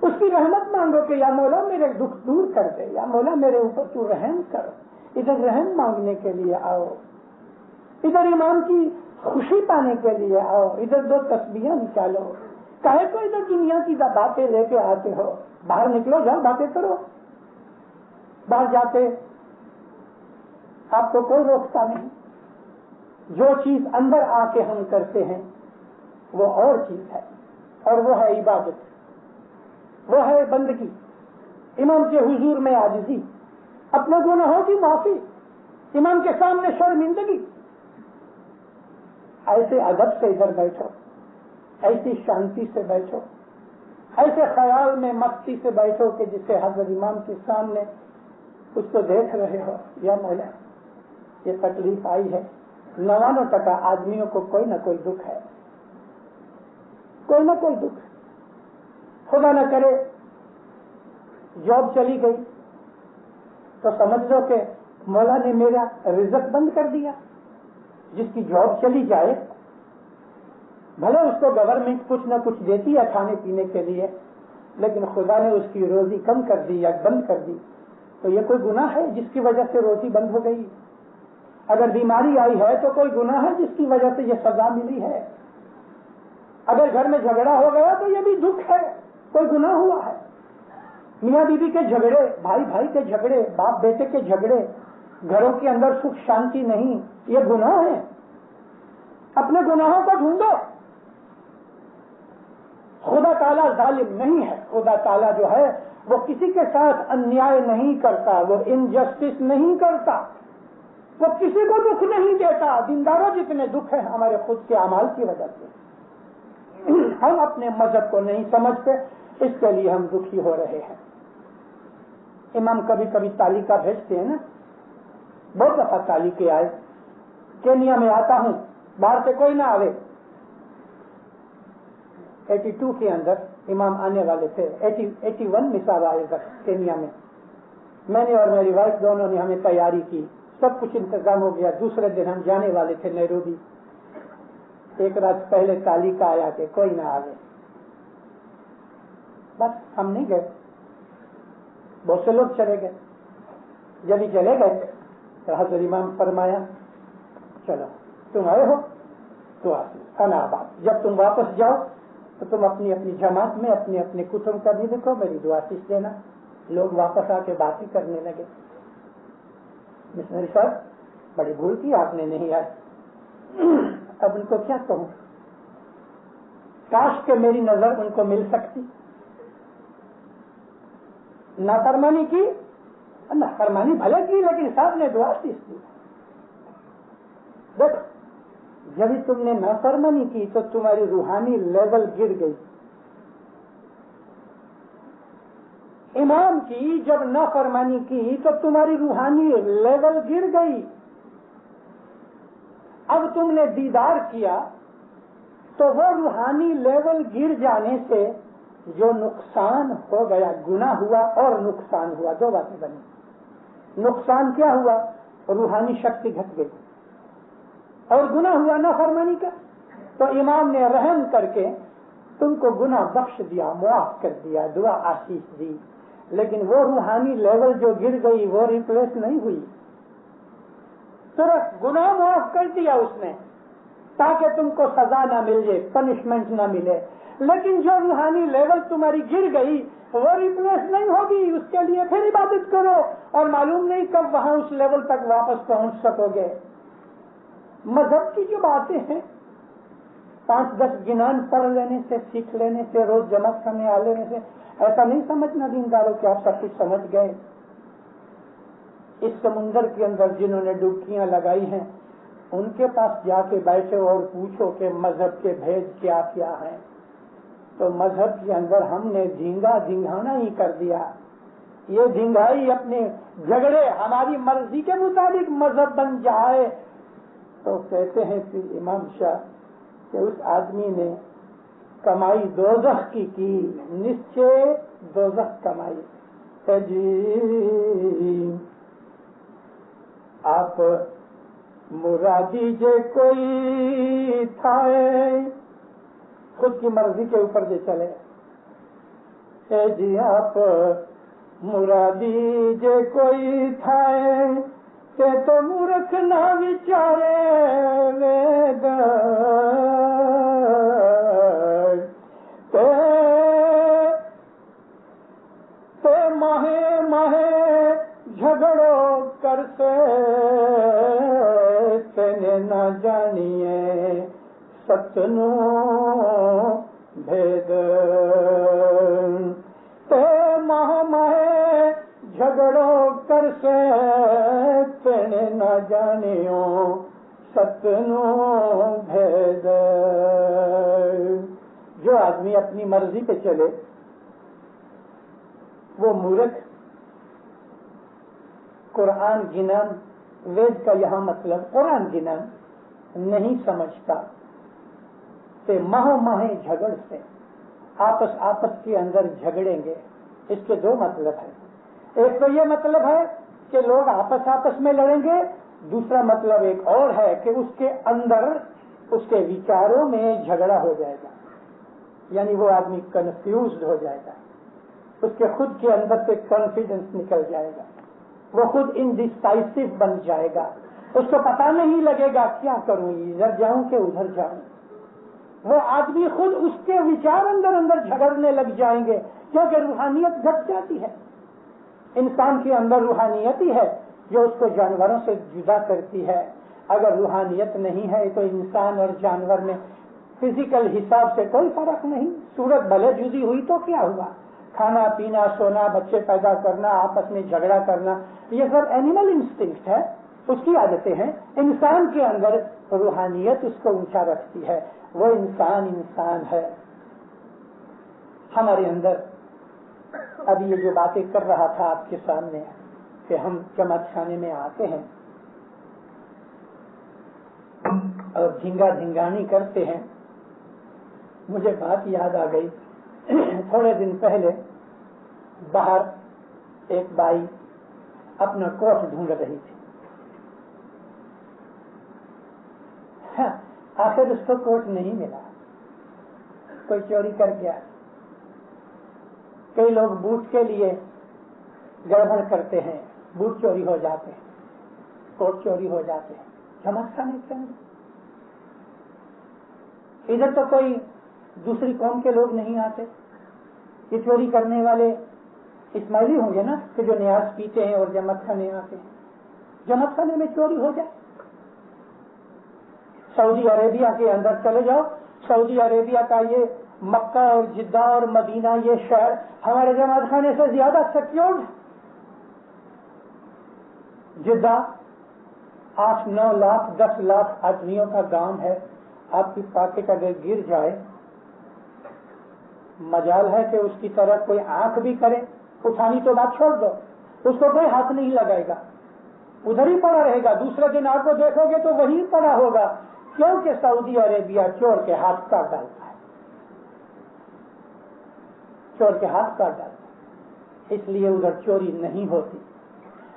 उसकी रहमत मांगो कि या मौला मेरे दुख दूर कर दे, या मौला मेरे ऊपर तू रहम कर। इधर रहम मांगने के लिए आओ, इधर इमाम की खुशी पाने के लिए आओ, इधर 2 तस्बीहें निकालो। काहे को इधर दुनिया की बातें लेके आते हो? बाहर निकलो, जाओ बातें करो। बाहर जाते आपको कोई रोकता नहीं। जो चीज अंदर आके हम करते हैं वो और चीज है, और वो है इबादत, वो है बंदगी, इमाम के हुजूर में आजिज़ी, अपने गुनाहों की माफी, इमाम के सामने शर्मिंदगी। ऐसे अदब से इधर बैठो, ऐसी शांति से बैठो, ऐसे ख्याल में मस्ती से बैठो कि जिसे हजरत इमाम के सामने उसको देख रहे हो, या मौला ये तकलीफ आई है। 99% आदमियों को कोई ना कोई दुख है, कोई ना कोई दुख। खुदा न करे जॉब चली गई तो समझ लो कि मौला ने मेरा रिज़्क बंद कर दिया। जिसकी जॉब चली जाए, भले उसको गवर्नमेंट कुछ न कुछ देती है खाने पीने के लिए, लेकिन खुदा ने उसकी रोजी कम कर दी या बंद कर दी, तो ये कोई गुनाह है जिसकी वजह से रोजी बंद हो गई? अगर बीमारी आई है तो कोई गुनाह है जिसकी वजह से ये सजा मिली है? अगर घर में झगड़ा हो गया तो ये भी दुख है, कोई गुनाह हुआ है? मियाँ बीवी के झगड़े, भाई भाई के झगड़े, बाप बेटे के झगड़े, घरों के अंदर सुख शांति नहीं, ये गुनाह है? अपने गुनाहों को ढूंढो। खुदा ताला जालिम नहीं है, खुदा ताला जो है वो किसी के साथ अन्याय नहीं करता, वो इनजस्टिस नहीं करता, वो किसी को दुख नहीं देता। दीनदारों जितने दुख है हमारे खुद के अमाल की वजह से, हम अपने मजहब को नहीं समझते, इसके लिए हम दुखी हो रहे हैं। इमाम कभी कभी तालिका भेजते हैं ना, बहुत दफा तालिके आए। केनिया में आता हूं, बाहर से कोई ना आवे। 82 के अंदर इमाम आने वाले थे, 81 में साहब आएगा केनिया में। मैंने और मेरी वाइफ दोनों ने हमें तैयारी की, सब कुछ इंतजाम हो गया। दूसरे दिन हम जाने वाले थे नैरोबी। एक रात पहले तालिका आया कि कोई ना आवे, बस हम नहीं गए, बहुत से लोग चले गए। जब ही चले गए तो हज़रत इमाम फरमाया چلو تم آئے ہو تو انا آباد، جب تم واپس جاؤ تو تم اپنی اپنی جماعت میں اپنے اپنے کتب کا بھی دیکھو، میری دعا آشیش دینا۔ لوگ واپس آ کے بات ہی کرنے لگے، مشنری صاحب بڑی بھول کی آپ نے، نہیں آئے۔ اب ان کو کیا کہوں، کاش کہ میری نظر ان کو مل سکتی۔ نافرمانی کی، نافرمانی بھلے کی، لیکن صاحب نے دعا آشیش دی۔ دیکھ جب تم نے نافرمانی کی تو تمہاری روحانی لیول گر گئی۔ امام کی جب نافرمانی کی تو تمہاری روحانی لیول گر گئی۔ اب تم نے دیدار کیا تو وہ روحانی لیول گر جانے سے جو نقصان ہو گیا، گناہ ہوا اور نقصان ہوا، دو باتیں بنی۔ نقصان کیا ہوا؟ روحانی شکتی گھٹ گئی، اور گناہ ہوا نافرمانی کا۔ تو امام نے رحم کر کے تم کو گناہ بخش دیا، معاف کر دیا، دعا آشیش دی، لیکن وہ روحانی لیول جو گر گئی وہ ریپلیس نہیں ہوئی۔ صرف گناہ معاف کر دیا اس نے تاکہ تم کو سزا نہ مل جائے، پنشمنٹ نہ ملے، لیکن جو روحانی لیول تمہاری گر گئی وہ ریپلیس نہیں ہوگی۔ اس کے لیے پھر عبادت کرو، اور معلوم نہیں کب وہاں اس لیول تک واپس پہنچ سکو گے۔ مذہب کی جو باتیں ہیں 5-10 گنان پڑھ لینے سے، سیکھ لینے سے، روز جماعت کرنے آ لینے سے ایسا نہیں سمجھنا دینداروں کہ آپ سب کچھ سمجھ گئے۔ اس سمندر کے اندر جنہوں نے ڈبکیاں لگائی ہیں ان کے پاس جا کے بیٹھو اور پوچھو کہ مذہب کے بھید کیا کیا ہیں، تو مذہب کے اندر ہم نے دھنگانا ہی کر دیا۔ یہ دھنگائی اپنے جھگڑے ہماری مرضی کے مطابق مذہب بن جائے تو کہتے ہیں پھر امام شاہ کہ اس آدمی نے کمائی دوزخ کی نشچے دوزخ کمائی ہے جی۔ آپ مرادی جے کوئی تھائے، خود کی مرضی کے اوپر جو چلے ہے جی، آپ مرادی جے کوئی تھائے تے تو مورکھ نہ وچارے وید تے ماہے جھگڑو کر سے تینے نہ جانیے ستنو بھید، تے ماہے جھگڑو کر سے تینے نہ جانیو ستنو بھید۔ جو آدمی اپنی مرضی پہ چلے وہ مورکھ، قرآن گنان، وید کا یہاں مطلب قرآن گنان نہیں سمجھتا، کہ ماہیں جھگڑ سے آپس کے اندر جھگڑیں گے۔ اس کے دو مطلب ہیں، ایک تو یہ مطلب ہے کہ لوگ آپس میں لڑیں گے، دوسرا مطلب ایک اور ہے کہ اس کے اندر اس کے وچاروں میں جھگڑا ہو جائے گا، یعنی وہ آدمی کنفیوزڈ ہو جائے گا، اس کے خود کے اندر سے کانفیڈنس نکل جائے گا، وہ خود انڈیسائسو بن جائے گا، اس کو پتہ نہیں لگے گا کیا کروں، ادھر جاؤں کہ ادھر جاؤں۔ وہ آدمی خود اس کے وچار اندر جھگڑنے لگ جائیں گے، کیونکہ روحانیت گھٹ جاتی ہے۔ انسان کے اندر روحانیت ہی ہے جو اس کو جانوروں سے جدا کرتی ہے۔ اگر روحانیت نہیں ہے تو انسان اور جانور میں فزیکل حساب سے کوئی فرق نہیں۔ صورت بھلے جدی ہوئی تو کیا ہوا، کھانا پینا، سونا، بچے پیدا کرنا، آپس میں جھگڑا کرنا، یہ سب اینیمل انسٹنکٹ ہے، اس کی عادتیں ہیں۔ انسان کے اندر روحانیت اس کو اونچا رکھتی ہے، وہ انسان ہے۔ ہمارے اندر اب یہ جو باتیں کر رہا تھا آپ کے سامنے کہ ہم جماعت خانے میں آتے ہیں اور دھنگانی کرتے ہیں، مجھے بات یاد آ گئی۔ تھوڑے دن پہلے باہر ایک بائی اپنا کوٹ ڈھونڈ رہی تھی، آخر اس کو کوٹ نہیں ملا، کوئی چوری کر گیا۔ کئی لوگ بوٹ کے لیے گڑبڑ کرتے ہیں، بوٹ چوری ہو جاتے ہیں، کوٹ چوری ہو جاتے ہیں۔ जमात खाने के अंदर। इधर तो कोई दूसरी कौम के लोग नहीं आते। ये चोरी करने वाले इस्माइली होंगे ना कि जो न्याज पीते हैं और जमात खाने आते हैं। जमात खाने में चोरी हो जाए। सऊदी अरेबिया के अंदर चले जाओ, सऊदी अरेबिया का ये मक्का और जिद्दा और मदीना, ये शहर हमारे जमात खाने से ज्यादा सिक्योर्ड है। जिद्दा 8-9 लाख 10 लाख आदमियों का गांव है। आपकी पॉकेट अगर गिर जाए, मजाल है कि उसकी तरफ कोई आंख भी करे, उठानी तो बात छोड़ दो, उसको कोई हाथ नहीं लगाएगा, उधर ही पड़ा रहेगा। दूसरे दिन आपको देखोगे तो वही पड़ा होगा, क्योंकि सऊदी अरेबिया चोर के हाथ काट डालता है, चोर के हाथ काट डालता है, इसलिए उधर चोरी नहीं होती।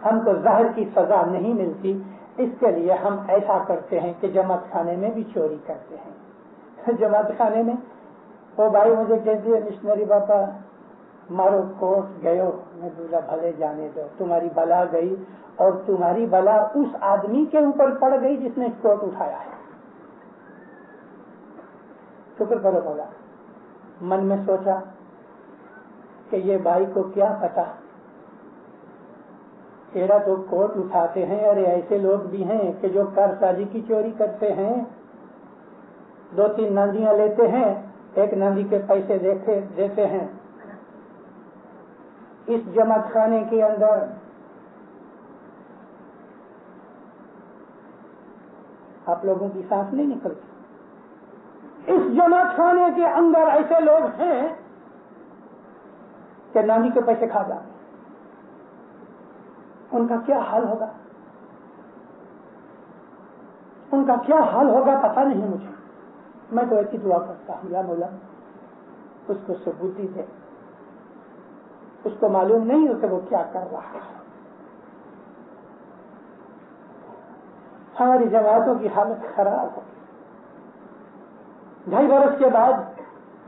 हमको जाहिर की सजा नहीं मिलती, इसके लिए हम ऐसा करते हैं कि जमात खाने में भी चोरी करते हैं। जमात खाने में वो भाई मुझे कहती है, मिशनरी बाबा मारो कोर्ट गयो। मैं बोला भले जाने दो, तुम्हारी बला गई और तुम्हारी बला उस आदमी के ऊपर पड़ गई जिसने कोर्ट उठाया है। शुक्र करो बोला। मन में सोचा कि ये भाई को क्या पता, तेरा तो कोर्ट उठाते हैं। अरे ऐसे लोग भी हैं कि जो कारसाजी की चोरी करते हैं, 2-3 नांदियां लेते हैं, एक नांदी के पैसे देते हैं। इस जमात खाने के अंदर आप लोगों की सांस नहीं निकलती। इस जमात खाने के अंदर ऐसे लोग हैं कि नानी के पैसे खा जाते, उनका क्या हाल होगा, उनका क्या हाल होगा पता नहीं मुझे। मैं तो ऐसी दुआ करता हूँ, या मौला उसको सुबुद्धि दे, उसको मालूम नहीं हो कि वो क्या कर रहा है। हमारी जमातों की हालत खराब हो। 2.5 बरस के बाद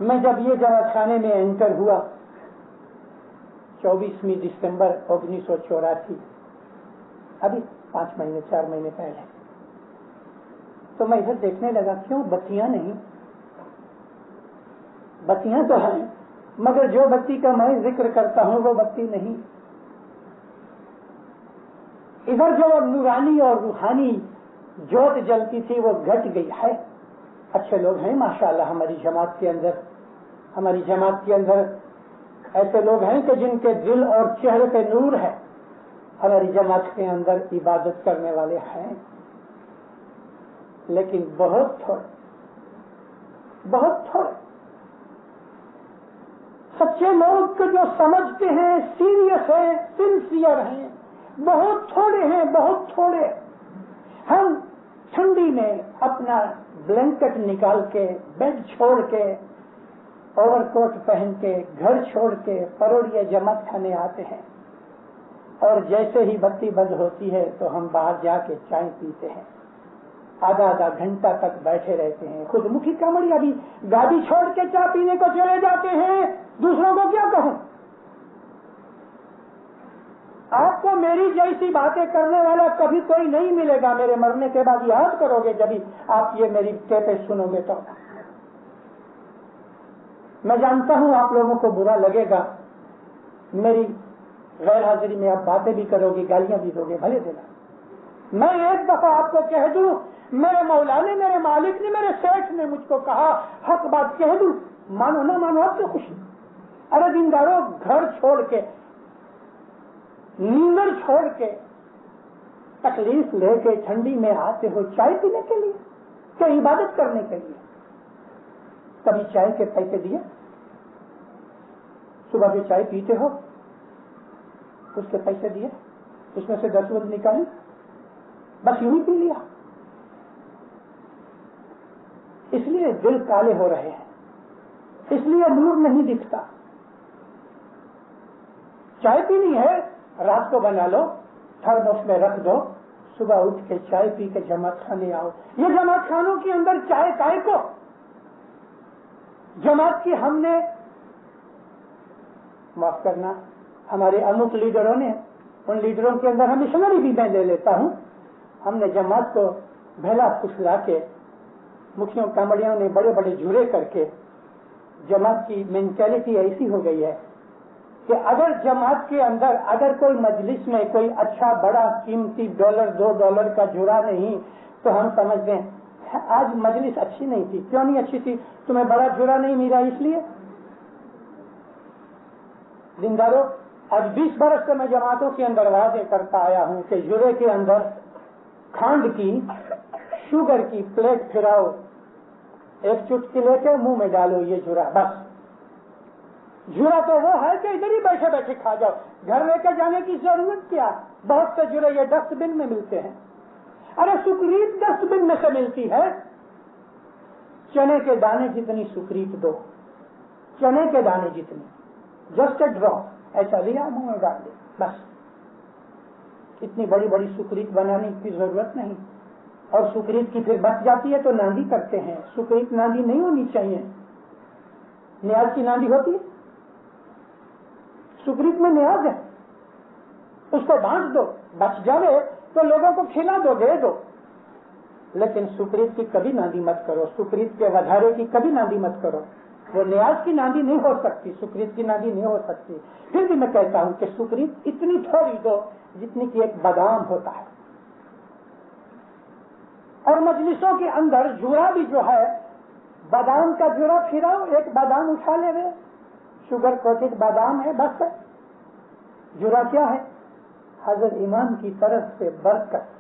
मैं जब ये जमात खाने में एंटर हुआ, 24 दिसंबर 1984, अभी 5 महीने 4 महीने पहले, तो मैं इधर देखने लगा, क्यों बत्तियां नहीं, बत्तियां तो है मगर जो बत्ती का मैं जिक्र करता हूं वो बत्ती नहीं। इधर जो नूरानी और रूहानी जोत जलती थी वो घट गई है। अच्छे लोग हैं माशाअल्लाह हमारी जमात के अंदर, हमारी जमात के अंदर ऐसे लोग हैं कि जिनके दिल और चेहरे पे नूर है। हमारी जमात के अंदर इबादत करने वाले हैं, लेकिन बहुत थोड़े सच्चे लोग जो समझते हैं, सीरियस हैं, सिंसियर हैं, बहुत थोड़े हैं, बहुत थोड़े। हम ठंडी में अपना ब्लैंकेट निकाल के, बेड छोड़ के, ओवरकोट पहन के, घर छोड़ के परोड़िए जमात खाने आते हैं, और जैसे ही बत्ती बंद होती है तो हम बाहर जाके चाय पीते हैं, आधा घंटा तक बैठे रहते हैं। खुद मुखी कामड़िया भी गाड़ी छोड़ के चाय पीने को चले जाते हैं। दूसरों को क्या कहूं? आपको मेरी जैसी बातें करने वाला कभी कोई नहीं मिलेगा। मेरे मरने के बाद याद करोगे जब आप ये मेरी टेपें सुनोगे तो। मैं जानता हूं आप लोगों को बुरा लगेगा, मेरी गैर हाजिरी में आप बातें भी करोगे, गालियां भी दोगे, भले देना। मैं एक दफा आपको कह दूं, मेरे मौला ने, मेरे मालिक ने, मेरे सेठ ने मुझको कहा, हक बात कह दूं, मानो ना मानो आपको खुशी। अरे दिनदारों, घर छोड़ के, नींद छोड़ के, तकलीफ लेके ठंडी में आते हो चाय पीने के लिए, क्या इबादत करने के लिए? कभी चाय के पैसे दिए? सुबह जो चाय पीते हो उसके पैसे दिए, उसमें से 10 बूंद निकाली, बस यूं ही पी लिया। इसलिए दिल काले हो रहे हैं, इसलिए नूर नहीं दिखता। चाय पीनी है, रात को बना लो, थर्मोस में रख दो, सुबह उठ के चाय पी के जमात खाने आओ। ये जमात खानों के अंदर चाय काय को? जमात की हमने, माफ करना, हमारे अमुक लीडरों ने, उन लीडरों के अंदर हम मिशनरी भी मैं ले लेता हूं, हमने जमात को بھیلا پھسلا کے مکھیوں کامڑیوں نے بڑے بڑے جھرے کر کے جماعت کی مینٹیلٹی ایسی ہو گئی ہے کہ اگر جماعت کے اندر اگر کوئی مجلس میں کوئی اچھا بڑا قیمتی $2 کا جھرا نہیں تو ہم سمجھتے ہیں آج مجلس اچھی نہیں تھی. کیوں نہیں اچھی تھی؟ تمہیں بڑا جھرا نہیں ملا اس لیے. زندارو، آج 20 برس سے میں جماعتوں کے اندر واضح کرتا آیا ہوں کہ جھرے کے اندر کھانڈ کی شوگر کی پلیٹ پھراؤ، ایک چٹکی لے کے منہ میں ڈالو یہ جھرا. بس جھرا تو وہ ہے کہ ادھر ہی بیٹھے بیٹھے کھا جاؤ، گھر لے کے جانے کی ضرورت کیا؟ بہت سے جھرے یہ ڈسٹ بن میں ملتے ہیں. ارے سکریت ڈسٹ بن میں سے ملتی ہے. چنے کے دانے جتنی سکریت دو، چنے کے دانے جتنی، جسٹ اے ڈراپ ایسا لیا منہ میں ڈال دے بس. اتنی بڑی بڑی سکریت بنانے کی ضرورت نہیں. اور سکریت کی پھر بچ جاتی ہے تو ناندی کرتے ہیں. سکریت ناندی نہیں ہونی چاہیے. نیاز کی ناندی ہوتی ہے، سکریت میں نیاز ہے، اس کو بانٹ دو، بچ جاوے تو لوگوں کو کھلا دو، دے دو. لیکن سکریت کی کبھی ناندی مت کرو، سکریت کے وزارے کی کبھی ناندی مت کرو. وہ نیاز کی ناندی نہیں ہو سکتی، سکریت کی ناندی نہیں ہو سکتی. پھر بھی میں کہتا ہوں کہ سکریت اتنی تھوڑی دو جتنی کہ ایک بادام ہوتا ہے. اور مجلسوں کے اندر جھرا بھی جو ہے، بادام کا جھرا پھراؤ، ایک بادام اٹھا لے رہے، شوگر کوٹڈ بادام ہے بس. جھرا کیا ہے؟ حضرت امام کی طرف سے برکت.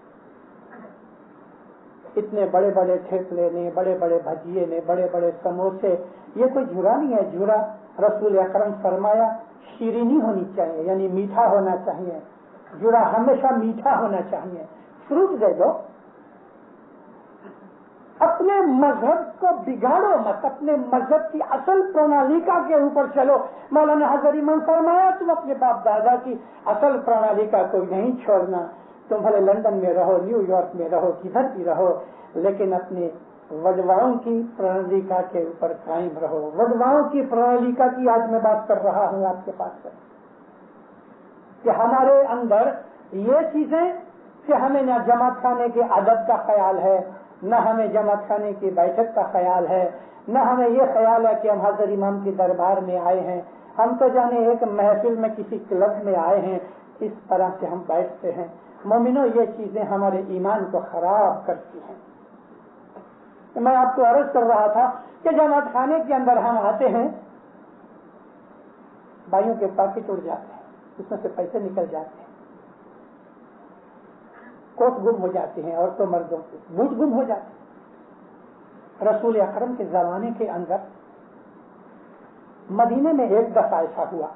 اتنے بڑے بڑے ٹھیکلے نے، بڑے بڑے بھجیے نے، بڑے بڑے سموسے، یہ کوئی جھرا نہیں ہے. جھرا رسول اکرم فرمایا شیرینی ہونی چاہیے، یعنی میٹھا ہونا چاہیے. جھرا ہمیشہ میٹھا ہونا چاہیے. فروٹ دے دو. اپنے مذہب کو بگاڑو مت، اپنے مذہب کی اصل پرنالیکا کے اوپر چلو. مولانا حضرت امام فرمایا تم اپنے باپ دادا کی اصل پرنالیکا کو نہیں چھوڑنا. تم بھلے لندن میں رہو، نیو یارک میں رہو، کدھر بھی رہو، لیکن اپنے وڈواؤں کی پرنالیکا کے اوپر قائم رہو. وڈواؤں کی پرنالیکا کی آج میں بات کر رہا ہوں آپ کے پاس کہ ہمارے اندر یہ چیزیں کہ ہمیں نہ جماعت خانے کے ادب کا خیال ہے، نہ ہمیں جماعت خانے کی بیٹھک کا خیال ہے، نہ ہمیں یہ خیال ہے کہ ہم حضرت امام کے دربار میں آئے ہیں. ہم تو جانے ایک محفل میں کسی کلب میں آئے ہیں، اس طرح سے ہم بیٹھتے ہیں. مومنو، یہ چیزیں ہمارے ایمان کو خراب کرتی ہیں. میں آپ کو عرض کر رہا تھا کہ جماعت خانے کے اندر ہم آتے ہیں، بھائیوں کے پاکٹ اڑ جاتے ہیں، اس میں سے پیسے نکل جاتے ہیں، کوٹ گم ہو جاتے ہیں، عورتوں مردوں کے بوٹ گم ہو جاتے ہیں. رسول اکرم کے زمانے کے اندر مدینے میں ایک دفعہ ایسا ہوا.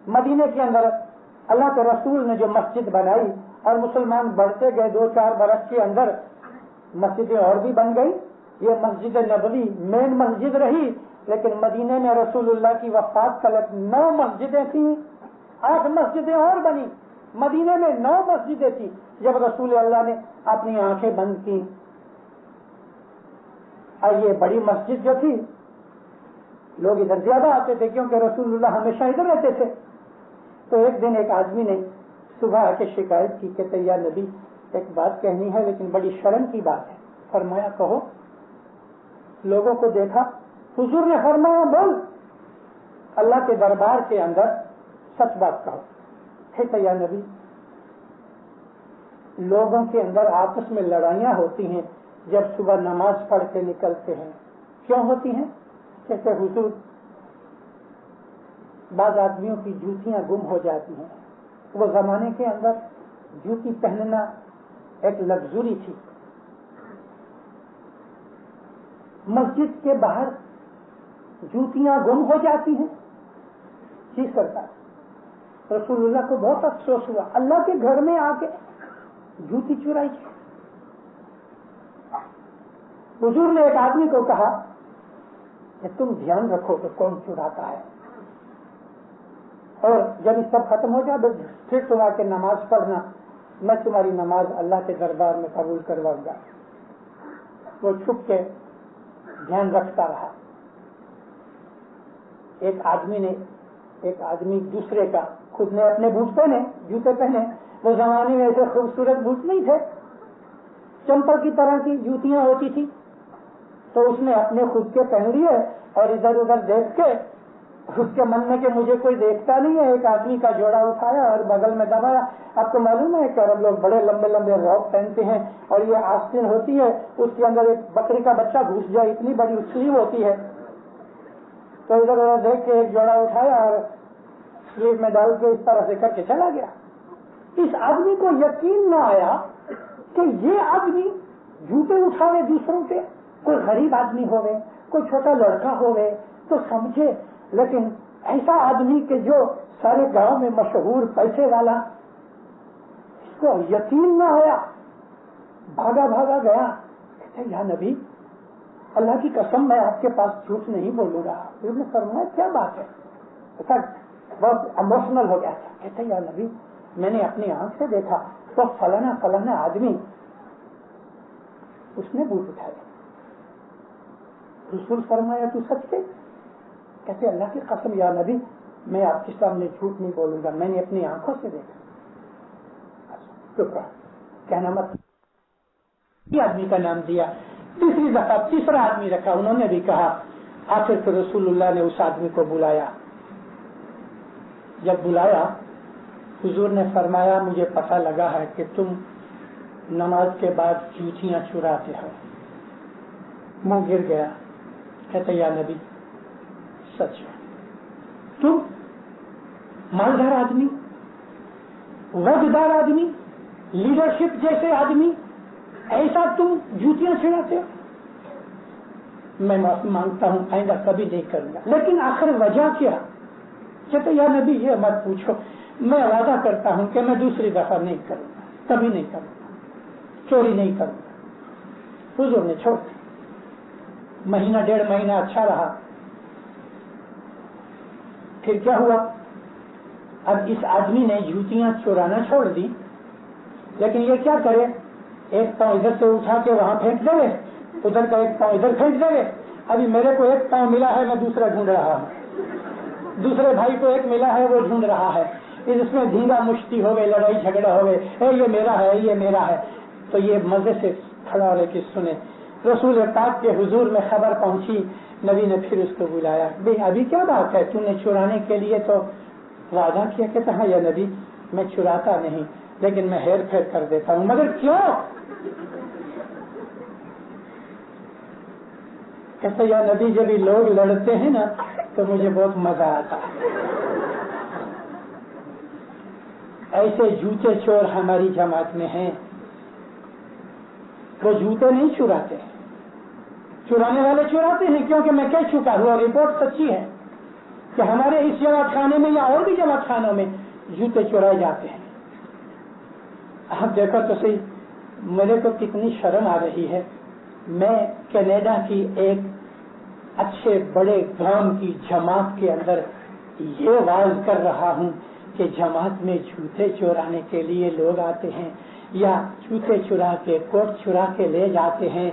مدینے کے اندر اللہ کے رسول نے جو مسجد بنائی اور مسلمان بڑھتے گئے، 2-4 برس کے اندر مسجدیں اور بھی بن گئی. یہ مسجد نبوی مین مسجد رہی، لیکن مدینے میں رسول اللہ کی وفات تلک 9 مسجدیں تھیں، 8 مسجدیں اور بنی. مدینے میں 9 مسجدیں تھیں. جب رسول اللہ نے اپنی آنکھیں بند کی اور یہ بڑی مسجد جو تھی، لوگ ادھر زیادہ آتے تھے کیونکہ رسول اللہ ہمیشہ ادھر رہتے تھے. تو ایک دن ایک آدمی نے صبح آ کے شکایت کی کہ یا نبی ایک بات کہنی ہے لیکن بڑی شرم کی بات ہے. فرمایا کہو. لوگوں کو دیکھا، حضور نے فرمایا بول، اللہ کے دربار کے اندر سچ بات کہو. یا نبی، لوگوں کے اندر آپس میں لڑائیاں ہوتی ہیں جب صبح نماز پڑھ کے نکلتے ہیں. کیوں ہوتی ہیں؟ کہتے حضور بعض آدمیوں کی جوتیاں گم ہو جاتی ہیں. وہ زمانے کے اندر جوتی پہننا ایک لگژری تھی. مسجد کے باہر جوتیاں گم ہو جاتی ہیں. جی سرکار. رسول اللہ کو بہت افسوس ہوا، اللہ کے گھر میں آ کے جوتی چرائی. حضور نے ایک آدمی کو کہا کہ تم دھیان رکھو کہ کون چراتا ہے، اور جب یہ سب ختم ہو جائے پھر تم آ کے نماز پڑھنا، میں تمہاری نماز اللہ کے دربار میں قبول کرواؤں گا. وہ چھپ کے دھیان رکھتا رہا. ایک آدمی دوسرے کا، خود نے اپنے بوٹ پہنے، جوتے پہنے. وہ زمانے میں ایسے خوبصورت بوٹ نہیں تھے، चंपल की तरह की जूतियां होती थी, तो उसने अपने खुद के पहन लिए और इधर उधर देख के उसके मन में कि मुझे कोई देखता नहीं है, एक आदमी का जोड़ा उठाया और बगल में दबाया। आपको मालूम है कि अरब लोग बड़े लंबे लंबे रॉक पहनते हैं और ये आस्तीन होती है, उसके अंदर एक बकरी का बच्चा घुस जाए, इतनी बड़ी स्लीव होती है। तो इधर उधर देख के एक जोड़ा उठाया और स्लीव में डाल के इस तरह से करके चला गया। इस आदमी को यकीन न आया कि ये आदमी जूते उठावे दूसरों के, कोई गरीब आदमी होवे, कोई छोटा लड़का होवे तो समझे, लेकिन ऐसा आदमी के जो सारे गांव में मशहूर पैसे वाला, इसको यकीन न आया, भागा भागा गया। कहते या नबी, अल्लाह की कसम मैं आपके पास झूठ नहीं बोलूंगा। उसने फरमाया क्या बात है? ऐसा बहुत इमोशनल हो गया था। कहते या नबी, मैंने अपनी आंख से देखा तो फलाना फलाना आदमी उसने बूट उठाया। रसूल फरमाया तू सच कह? कहते अल्लाह की कसम या नबी, मैं आपके सामने झूठ नहीं बोलूंगा, मैंने अपनी आंखों से देखा। तो कहना मत। आदमी का नाम दिया, तीसरी दफा तीसरा आदमी रखा, उन्होंने भी कहा। आखिर फिर रसूलुल्लाह ने उस आदमी को बुलाया। जब बुलाया, हुजूर ने फरमाया मुझे पता लगा है कि तुम नमाज के बाद जूतियां चुराते हो। मुंह गिर गया। कहते या नबी सच है, तुम मालदार आदमी, वजदार आदमी, लीडरशिप जैसे आदमी, ऐसा तुम जूतियां चुराते हो? मैं माफी मांगता हूं, आइंदा कभी नहीं करूंगा। लेकिन आखिर वजह क्या? कहते या नबी ये मत पूछो, मैं वादा करता हूं कि मैं दूसरी दफा नहीं करूंगा, कभी नहीं करूंगा, चोरी नहीं करूंगा। हुजूर ने छोड़ दी। महीना डेढ़ महीना अच्छा रहा। फिर क्या हुआ? अब इस आदमी ने जूतियां चुराना छोड़ दी, लेकिन ये क्या करे, एक पांव इधर से उठा के वहां फेंक देवे, उधर का एक पांव इधर फेंक देवे। अभी मेरे को एक पांव मिला है, मैं दूसरा ढूंढ रहा हूँ, दूसरे भाई को एक मिला है, वो ढूंढ रहा है। इसमें धींगा मुश्ती हो गई, लड़ाई झगड़ा हो गए, ये मेरा है, ये मेरा है। तो ये मजे से खड़ा रहे कि सुने। रसूल पाक के हुजूर में खबर पहुंची, नबी ने फिर उसको बुलाया। भाई अभी क्या बात है, तूने चुराने के लिए तो वादा किया। कहता हाँ या नबी, मैं चुराता नहीं, लेकिन मैं हेर फेर कर देता हूँ। मगर क्यों? कहता या नबी, जब भी लोग लड़ते हैं ना तो मुझे बहुत मजा आता है। ऐसे जूते चोर हमारी जमात में हैं। वो जूते नहीं चुराते, चुराने वाले चुराते हैं। क्योंकि मैं कह चुका हूँ, रिपोर्ट सच्ची है कि हमारे इस जमात खाने में या और भी जमात खानों में जूते चुराए जाते हैं। आप देखो तो सही, मेरे को कितनी शर्म आ रही है। मैं कनाडा की एक अच्छे बड़े गांव की जमात के अंदर ये वाज कर रहा हूँ कि जमात में जूते चुराने के लिए लोग आते हैं, या जूते चुरा के, कोट चुरा के ले जाते हैं।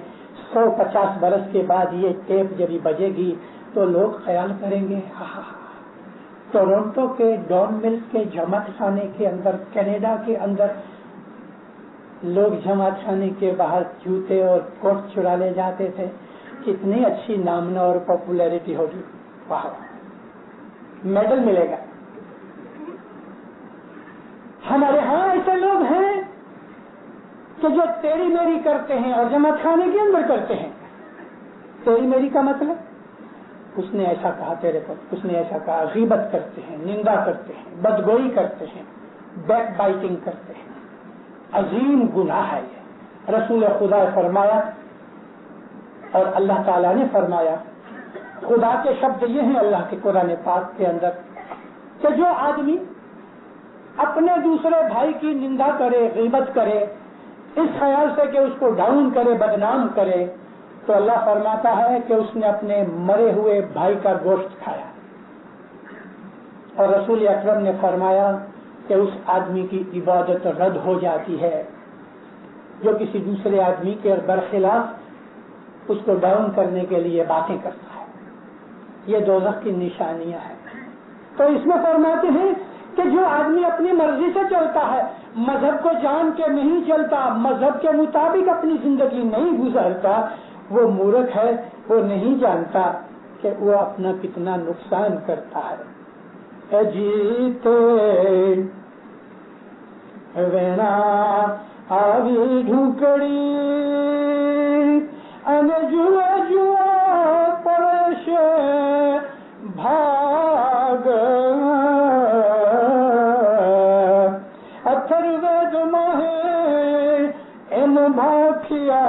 150 बरस के बाद ये टेप जब बजेगी तो लोग ख्याल करेंगे, टोरंटो के डॉन मिल्स के जमात खाने के अंदर, कनाडा के अंदर लोग जमात खाने के बाहर जूते और कोट चुरा ले जाते थे। कितनी अच्छी नामना और पॉपुलैरिटी होगी, वाह, मेडल मिलेगा। हमारे यहाँ ऐसे लोग हैं कि जो तेरी मेरी करते हैं और जमात खाने के अंदर करते हैं। तेरी मेरी का मतलब, उसने ऐसा कहा तेरे को, उसने ऐसा कहा, गीबत करते हैं, निंदा करते हैं, बदगोई करते हैं, बैक बाइटिंग करते हैं। अजीम गुनाह है ये। रसूल खुदा फरमाया और अल्लाह ताला ने फरमाया, खुदा के शब्द ये हैं अल्लाह के कुरान पाक के अंदर, कि जो आदमी अपने दूसरे भाई की निंदा करे, गीबत करे, इस ख्याल से कि उसको डाउन करे, बदनाम करे, तो अल्लाह फरमाता है कि उसने अपने मरे हुए भाई का गोश्त खाया। और रसूल अकरम ने फरमाया कि उस आदमी की इबादत रद्द हो जाती है जो किसी दूसरे आदमी के बरखिलाफ उसको डाउन करने के लिए बातें करता है। ये दोज़ख की निशानियां हैं। तो इसमें फरमाते हैं کہ جو آدمی اپنی مرضی سے چلتا ہے، مذہب کو جان کے نہیں چلتا، مذہب کے مطابق اپنی زندگی نہیں گزارتا، وہ مورخ ہے، وہ نہیں جانتا کہ وہ اپنا کتنا نقصان کرتا ہے۔ جیتے وینا آوی ڈھونکڑی ان جوا جوا پرش بھاگ اتر وید ماہے ان بھاکھیا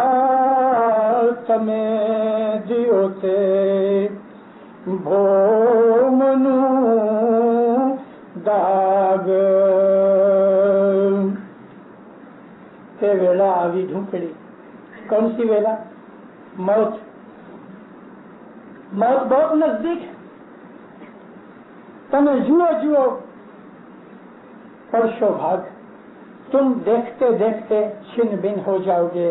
تمہیں دیوتے بھو منو داگ تے ویلا آوی ڈھونکڑی۔ کون سی ویلا؟ موت۔ موت بہت نزدیک ہے۔ تمہیں جوؤ جوؤ پرشو بھاگ، تم دیکھتے دیکھتے چھن بن ہو جاؤ گے۔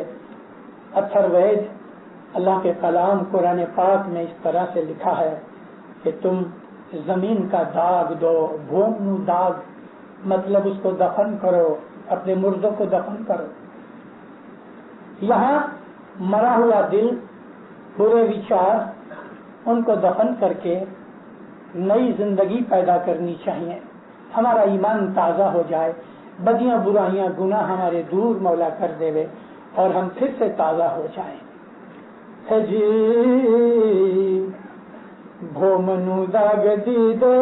اتھر وید اللہ کے کلام قرآن پاک میں اس طرح سے لکھا ہے کہ تم زمین کا داغ دو، بھوم داغ، مطلب اس کو دفن کرو، اپنے مردوں کو دفن کرو۔ یہاں مرا ہوا دل، برے وچار، ان کو دفن کر کے نئی زندگی پیدا کرنی چاہیے، ہمارا ایمان تازہ ہو جائے، بدیاں برائیاں گناہ ہمارے دور مولا کر دے اور ہم پھر سے تازہ ہو جائیں۔ جی بھومنو داگ دیدے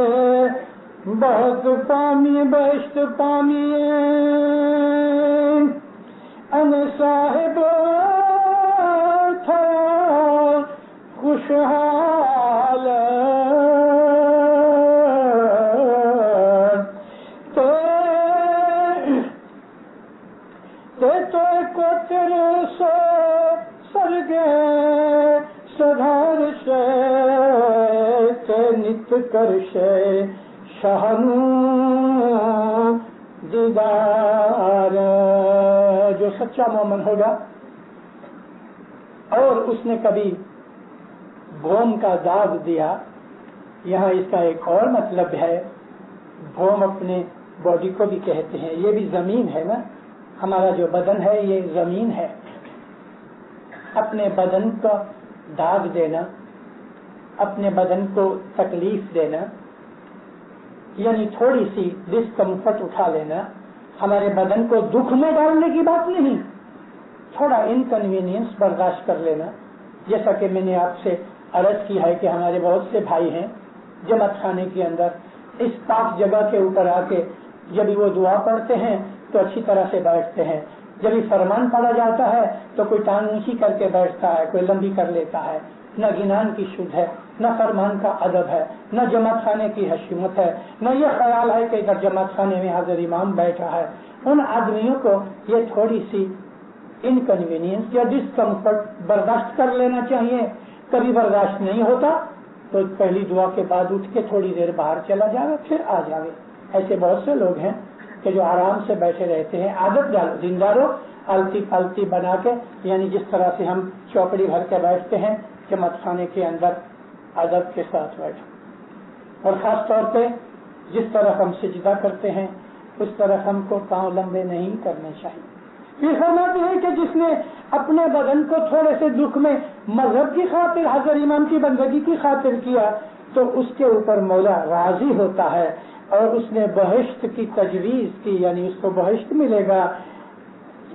بہت پامی بہشت پامی ان صاحب تھا خوشحال تو کو تیرے سو سرگے سدھار سے نت کر سے شہنو دیدار۔ جو سچا مومن ہوگا اور اس نے کبھی بھوم کا داغ دیا، یہاں اس کا ایک اور مطلب ہے، بھوم اپنے باڈی کو بھی کہتے ہیں، یہ بھی زمین ہے نا، ہمارا جو بدن ہے یہ زمین ہے۔ اپنے بدن کا داغ دینا، اپنے بدن کو تکلیف دینا، یعنی تھوڑی سی ڈسکمفرٹ اٹھا لینا، ہمارے بدن کو دکھ میں ڈالنے کی بات نہیں، تھوڑا انکنوینئنس برداشت کر لینا۔ جیسا کہ میں نے آپ سے عرض کی ہے کہ ہمارے بہت سے بھائی ہیں جماعت خانے کے اندر اس پاک جگہ کے اوپر آ کے جب وہ دعا پڑھتے ہیں تو اچھی طرح سے بیٹھتے ہیں، جب فرمان پڑھا جاتا ہے تو کوئی ٹانگ اونچی کر کے بیٹھتا ہے، کوئی لمبی کر لیتا ہے۔ نہ گنان کی شدھ ہے، نہ فرمان کا ادب ہے، نہ جماعت خانے کی حشمت ہے، نہ یہ خیال ہے کہ اگر جماعت خانے میں حاضر امام بیٹھا ہے۔ ان آدمیوں کو یہ تھوڑی سی انکنوینئنس یا ڈسکمفرٹ برداشت کر لینا چاہیے۔ کبھی برداشت نہیں ہوتا تو پہلی دعا کے بعد اٹھ کے تھوڑی دیر باہر چلا جائے پھر آ جائے۔ ایسے بہت سے لوگ ہیں کہ جو آرام سے بیٹھے رہتے ہیں۔ عادت ڈالو، زندہ آلتی پالتی بنا کے، یعنی جس طرح سے ہم چوپڑی بھر کے بیٹھتے ہیں جماعت خانے کے اندر ادب کے ساتھ بیٹھو، اور خاص طور پہ جس طرح ہم سجدہ کرتے ہیں اس طرح ہم کو پاؤں لمبے نہیں کرنے چاہیے۔ یہ فرماتے ہیں کہ جس نے اپنے بدن کو تھوڑے سے دکھ میں مذہب کی خاطر، حضرت امام کی بندگی کی خاطر کیا تو اس کے اوپر مولا راضی ہوتا ہے اور اس نے بہشت کی تجویز کی، یعنی اس کو بہشت ملے گا۔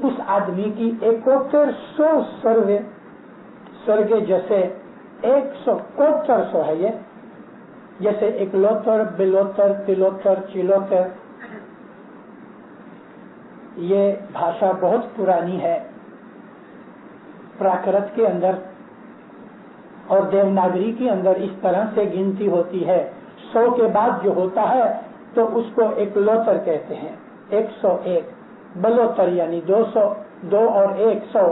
اس آدمی کی 7100 سرگے جیسے 171 ہے، یہ جیسے اکلوتر، بلوتر، تلوتر، چلوتر، یہ بھاشا بہت پرانی ہے۔ پراکرت کے اندر اور دیوناگری کے اندر اس طرح سے گنتی ہوتی ہے، 100 کے بعد جو ہوتا ہے تو اس کو اکلوتر کہتے ہیں، 101، بلوتر یعنی 200، 2 اور 100،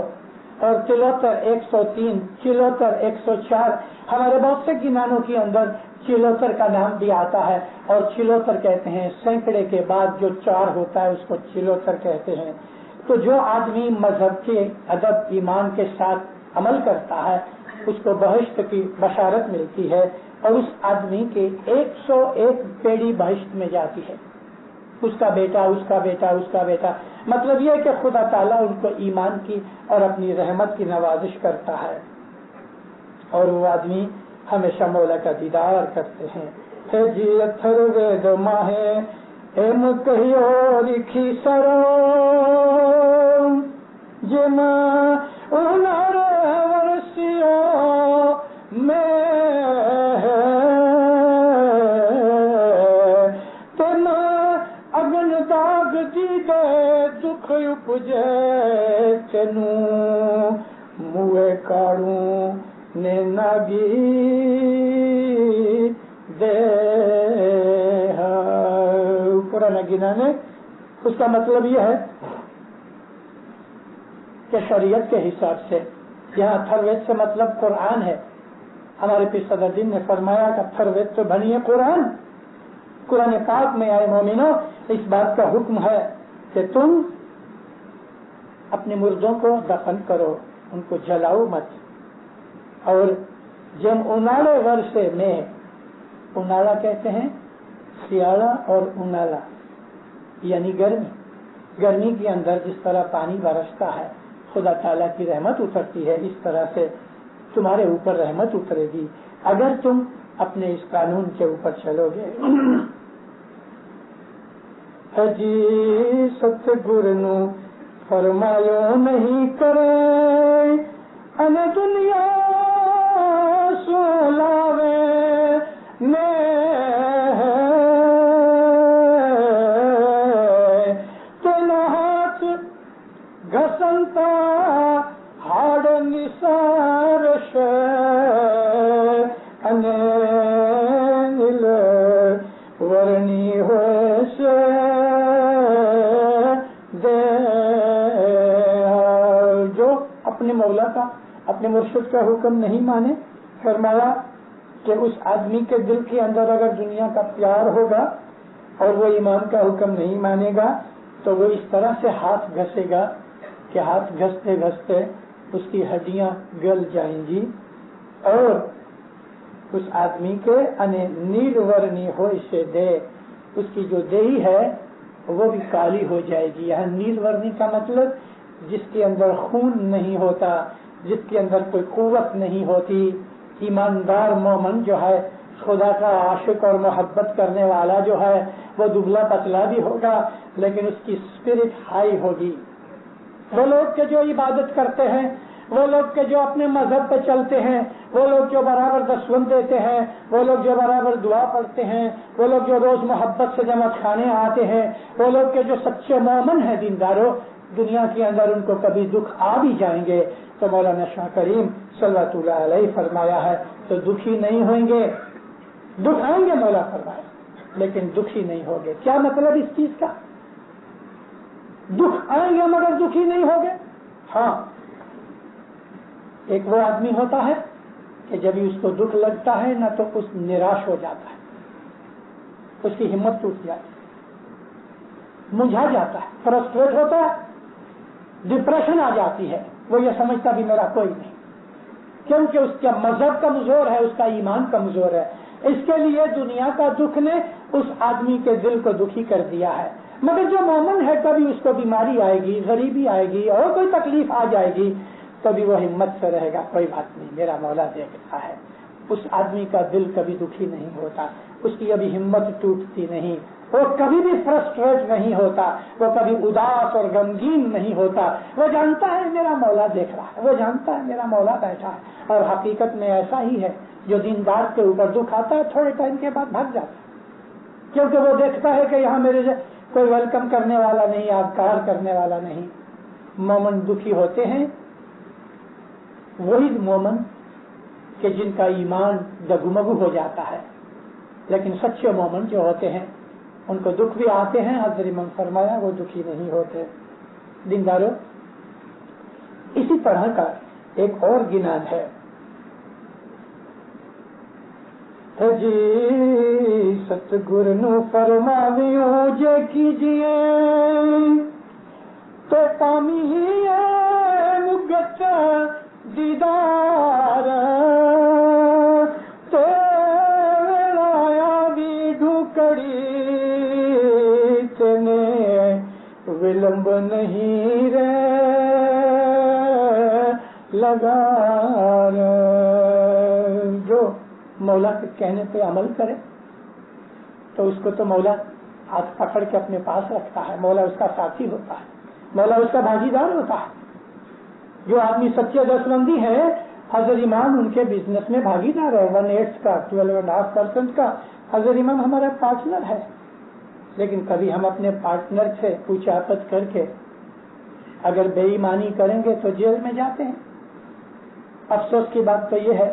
اور تلوتر 103، چلوتر 104۔ ہمارے بہت سے گنانوں کے اندر چلوتر کا نام بھی آتا ہے، اور چلوتر کہتے ہیں سینکڑے کے بعد جو 4 ہوتا ہے اس کو چلوتر کہتے ہیں۔ تو جو آدمی مذہب کے ادب ایمان کے ساتھ عمل کرتا ہے اس کو بہشت کی بشارت ملتی ہے، اور اس آدمی کے 101 پیڑی بہشت میں جاتی ہے۔ اس کا بیٹا، اس کا بیٹا، اس کا بیٹا. مطلب یہ ہے کہ خدا تعالیٰ ان کو ایمان کی اور اپنی رحمت کی نوازش کرتا ہے، اور وہ آدمی ہمیشہ مولا کا دیدار کرتے ہیں. ہے جی اتھر وید ماہے ایم کہیو لکھی سرو جم انار ورسیو میں تم اگن داغ دیدے دکھ اپجے تینو موے کاڑوں نے ناگی دے. پرانا گنا نے اس کا مطلب یہ ہے کہ شریعت کے حساب سے یہاں اتھروید سے مطلب قرآن ہے. ہمارے پیر صدر الدین نے فرمایا کہ اتھروید تو بنی ہے قرآن. قرآن پاک میں آئے مومنوں اس بات کا حکم ہے کہ تم اپنے مردوں کو دفن کرو، ان کو جلاؤ مت. اور جب انالے ورثے میں، انالا کہتے ہیں سیاڑا اور انالا یعنی گرمی کے اندر جس طرح پانی برستا ہے خدا تعالیٰ کی رحمت اترتی ہے، اس طرح سے تمہارے اوپر رحمت اترے گی اگر تم اپنے اس قانون کے اوپر چلو گے. جی ست گر نو فرمایو نہیں کرے ان دنیا سولاوے میں تینا ہاتھ گھسنتا ہاڑ نثار شے انے نل ورنی ہوئے سے دے. جو اپنے مولا کا، اپنے مرشد کا حکم نہیں مانے، فرمایا کہ اس آدمی کے دل کے اندر اگر دنیا کا پیار ہوگا اور وہ ایمان کا حکم نہیں مانے گا تو وہ اس طرح سے ہاتھ گھسے گا کہ ہاتھ گھستے گھستے اس کی ہڈیاں گل جائیں گی، اور اس آدمی کے انے نیل ورنی ہو اسے دے، اس کی جو دیہی ہے وہ بھی کالی ہو جائے گی. یہاں نیل ورنی کا مطلب جس کے اندر خون نہیں ہوتا، جس کے اندر کوئی قوت نہیں ہوتی. ایماندار مومن جو ہے، خدا کا عاشق اور محبت کرنے والا جو ہے، وہ دبلا پتلا بھی ہوگا لیکن اس کی اسپرٹ ہائی ہوگی. وہ لوگ کہ جو عبادت کرتے ہیں، وہ لوگ کہ جو اپنے مذہب پہ چلتے ہیں، وہ لوگ جو برابر دسوند دیتے ہیں، وہ لوگ جو برابر دعا پڑھتے ہیں، وہ لوگ جو روز محبت سے جمع کھانے آتے ہیں، وہ لوگ کہ جو سچے مومن ہیں دینداروں، دنیا کے اندر ان کو کبھی دکھ آ بھی جائیں گے تو مولانا شاہ کریم صلی اللہ علیہ فرمایا ہے تو دکھی نہیں ہوئیں گے. دکھ آئیں گے مولا فرمایا لیکن دکھی نہیں ہوگے. کیا مطلب اس چیز کا؟ دکھ آئیں گے مگر دکھی نہیں ہوگے. ہاں، ایک وہ آدمی ہوتا ہے کہ جب اس کو دکھ لگتا ہے نہ تو اس نراش ہو جاتا ہے، اس کی ہمت ٹوٹ جاتی ہے، منجھا جاتا ہے، فرسٹریٹ ہوتا ہے، ڈپریشن آ جاتی ہے. وہ یہ سمجھتا بھی میرا کوئی نہیں، کیونکہ اس کا مذہب کمزور ہے، اس کا ایمان کمزور ہے. اس کے لیے دنیا کا دکھ نے اس آدمی کے دل کو دکھی کر دیا ہے. مگر جو مومن ہے کبھی اس کو بیماری آئے گی، غریبی آئے گی اور کوئی تکلیف آ جائے گی کبھی وہ ہمت سے رہے گا، کوئی بات نہیں میرا مولا دیکھ رہا ہے. اس آدمی کا دل کبھی دکھی نہیں ہوتا، اس کی ابھی ہمت ٹوٹتی نہیں، وہ کبھی بھی فرسٹریٹ نہیں ہوتا، وہ کبھی اداس اور غمگین نہیں ہوتا. وہ جانتا ہے میرا مولا دیکھ رہا ہے، وہ جانتا ہے میرا مولا بیٹھا ہے. اور حقیقت میں ایسا ہی ہے، جو دیندار کے اوپر دکھ آتا ہے تھوڑے ٹائم کے بعد بھاگ جاتا ہے، کیونکہ وہ دیکھتا ہے کہ یہاں میرے کوئی ویلکم کرنے والا نہیں، آبکار کرنے والا نہیں. مومن دکھی ہوتے ہیں وہی مومن کہ جن کا ایمان جگمگ ہو جاتا ہے، لیکن سچے مومن جو ہوتے ہیں ان کو دکھ بھی آتے ہیں، حضرت امام فرمایا وہ دکھی نہیں ہوتے. دینداروں، اسی طرح کا ایک اور گنان ہے. جی ستگور نو فرماویوں جے کیجئے تو پامی ہی ہے مگت دیدار تے ویلایا بھی ڈھوکڑی تے विलंब नहीं रे लगा रे। जो मौला के कहने पे अमल करे तो उसको तो मौला हाथ पकड़ के अपने पास रखता है, मौला उसका साथी होता है, मौला उसका भागीदार होता है। जो आदमी सच्चे दसबंदी है, हजरत इमाम उनके बिजनेस में भागीदार है। 1/8 का 12.5% का हजरत इमाम हमारा पार्टनर है। लेकिन कभी हम अपने पार्टनर से पूछापछ करके अगर बेईमानी करेंगे तो जेल में जाते हैं। अफसोस की बात तो ये है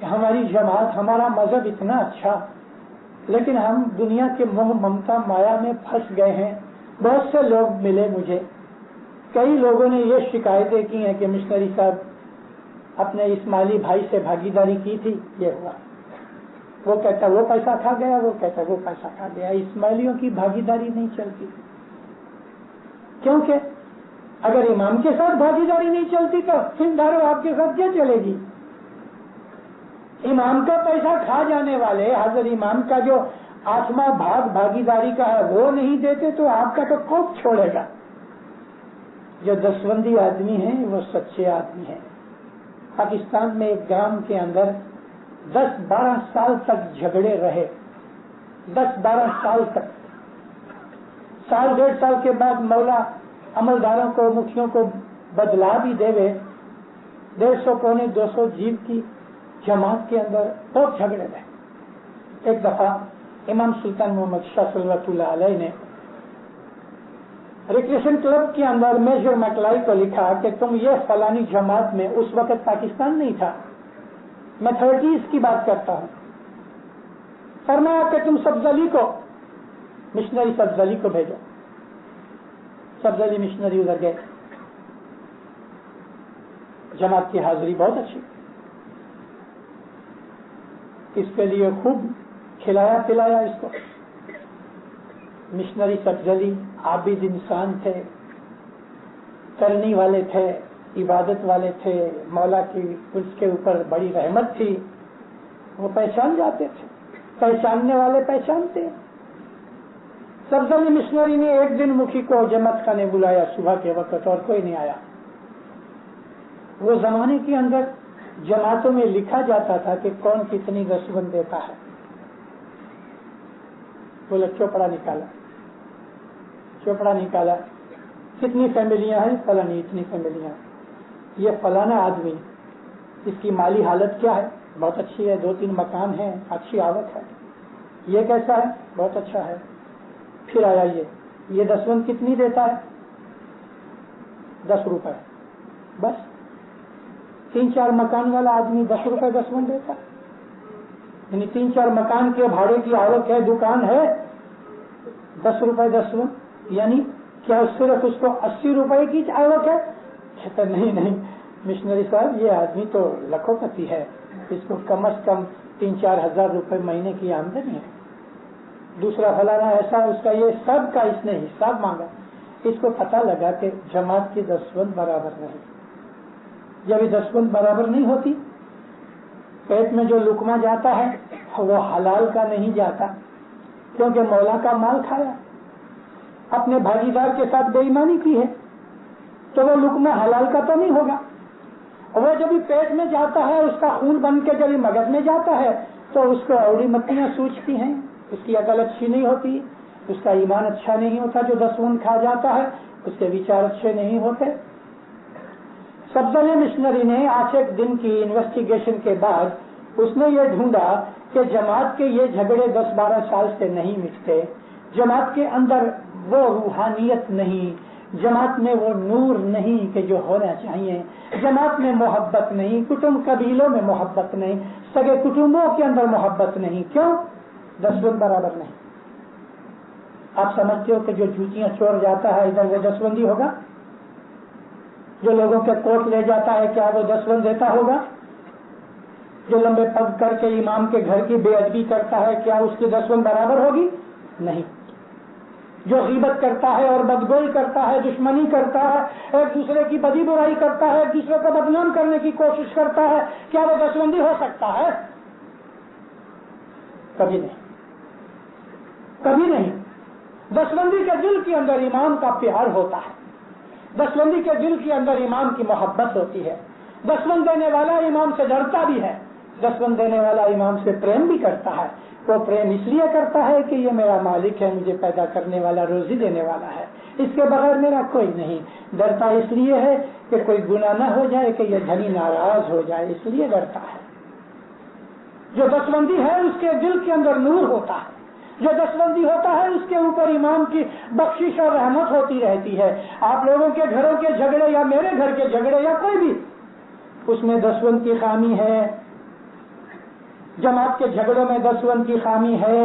कि हमारी जमात, हमारा मजहब इतना अच्छा, लेकिन हम दुनिया के मोह ममता माया में फंस गए हैं। बहुत से लोग मिले मुझे, कई लोगों ने ये शिकायतें की हैं कि मिशनरी साहब अपने इस्माइली भाई से भागीदारी की थी, ये हुआ, वो कहता वो पैसा खा गया, वो कहता वो पैसा खा गया। इस्माइलियों की भागीदारी नहीं चलती, क्योंकि अगर इमाम के साथ भागीदारी नहीं चलती तो फिर धारो आपके साथ क्या चलेगी। इमाम का पैसा खा जाने वाले हजरत इमाम का जो 8वां भाग भागीदारी का है वो नहीं देते तो आपका तो कौन छोड़ेगा। जो दसबंदी आदमी है वो सच्चे आदमी है। पाकिस्तान में एक गांव के अंदर 10-12 साल तक झगड़े रहे, 10-12 साल तक। साल 1.5 साल के बाद मौला अमलदारों को, मुखियों को बदला भी देवे। 150-200 जीव की जमात के अंदर बहुत झगड़े रहे। एक दफा इमाम सुल्तान मोहम्मद शाह सल्लल्लाहु अलैहि ने रिक्रिएशन क्लब के अंदर मेजर मैकलाई को लिखा कि तुम ये फलानी जमात में, उस वक्त पाकिस्तान नहीं था, मैं 30s की बात करता हूँ, फरमाया कि तुम सब्जली को, मिशनरी सब्जली को भेजो। सब्जली मिशनरी उधर गए, जमात की हाजिरी बहुत अच्छी, इसके लिए खूब खिलाया पिलाया इसको। मिशनरी सब्जली आबिद इंसान थे, करने वाले थे, इबादत वाले थे, मौला की उसके ऊपर बड़ी रहमत थी, वो पहचान जाते थे, पहचानने वाले पहचानते। सब्जली मिशनरी ने एक दिन मुखी को जमात खाने बुलाया सुबह के वक्त और कोई नहीं आया। वो जमाने के अंदर जमातों में लिखा जाता था कि कौन कितनी दसबंद देता है। बोले चोपड़ा निकाला, चोपड़ा निकाला, कितनी फैमिलियां हैं, फलानी इतनी फैमिलियां। ये फलाना आदमी, इसकी माली हालत क्या है, बहुत अच्छी है, 2-3 मकान है, अच्छी आवक है। ये कैसा है, बहुत अच्छा है। फिर आया ये दसबंद कितनी देता है, 10 रुपए। बस 3-4 मकान वाला आदमी 10 रुपए दसबंद देता, यानी 3-4 मकान के भाड़े की आवक है, दुकान है, 10 रुपए दसबंद। यानी क्या सिर्फ उसको 80 रुपए की आवक है? कहता नहीं मिशनरी साहब, ये आदमी तो लखोपति है, इसको कम से कम 3-4 हजार रुपए महीने की आमदनी है। दूसरा फलाना ऐसा, उसका ये सब का इसने हिसाब मांगा। इसको पता लगा कि जमात की दसबंद बराबर नहीं। जब ये दसबंद बराबर नहीं होती, पेट में जो लुकमा जाता है वो हलाल का नहीं जाता, क्योंकि मौला का माल खाया, अपने भागीदार के साथ बेईमानी की है, तो वो लुकमा हलाल का तो नहीं होगा। वो जब पेट में जाता है, उसका खून बन के जब मगज में जाता है तो उसको औड़ी मत्तियां सूझती हैं, उसकी अकल अच्छी नहीं होती, उसका ईमान अच्छा नहीं होता। जो दसबंद खा जाता है उसके विचार अच्छे नहीं होते। सब्जली मिशनरी ने 8 दिन की इन्वेस्टिगेशन के बाद उसने ये ढूंढा कि जमात के ये झगड़े 10-12 साल से नहीं मिटते, जमात के अंदर वो रूहानियत नहीं, जमात में वो नूर नहीं कि जो होना चाहिए, जमात में मोहब्बत नहीं, कुटुंब कबीलों में मोहब्बत नहीं, सगे कुटुंबों के अंदर मोहब्बत नहीं। क्यों? दसबंद बराबर नहीं। आप समझते हो कि जो जूतियां चोर जाता है इधर वो दसबंदी होगा? जो लोगों के कोट ले जाता है क्या वो दसबंद देता होगा? जो लंबे पग करके इमाम के घर की बेअदबी करता है क्या उसकी दसबंद बराबर होगी? नहीं। जो गीबत करता है और बदगोई करता है, दुश्मनी करता है, एक दूसरे की बदी बुराई करता है, एक दूसरे को बदनाम करने की कोशिश करता है, क्या वो दसबंदी हो सकता है? कभी नहीं, कभी नहीं। दसबंदी के दिल के अंदर इमाम का प्यार होता है, दसबंदी के दिल के अंदर इमाम की मोहब्बत होती है। दसबंद देने वाला इमाम से डरता भी है, दसबंद देने वाला इमाम से प्रेम भी करता है। वो प्रेम इसलिए करता है कि ये मेरा मालिक है, मुझे पैदा करने वाला, रोजी देने वाला है, इसके बगैर मेरा कोई नहीं। डरता इसलिए है कि कोई गुनाह न हो जाए, कि ये धनी नाराज हो जाए, इसलिए डरता है। जो दसबंदी है उसके दिल के अंदर नूर होता है, जो दसबंदी होता है उसके ऊपर इमाम की बख्शिश और रहमत होती रहती है। आप लोगों के घरों के झगड़े या मेरे घर के झगड़े या कोई भी, उसमें दसबंद की खामी है। जमात के झगड़ों में दसबंद की खामी है,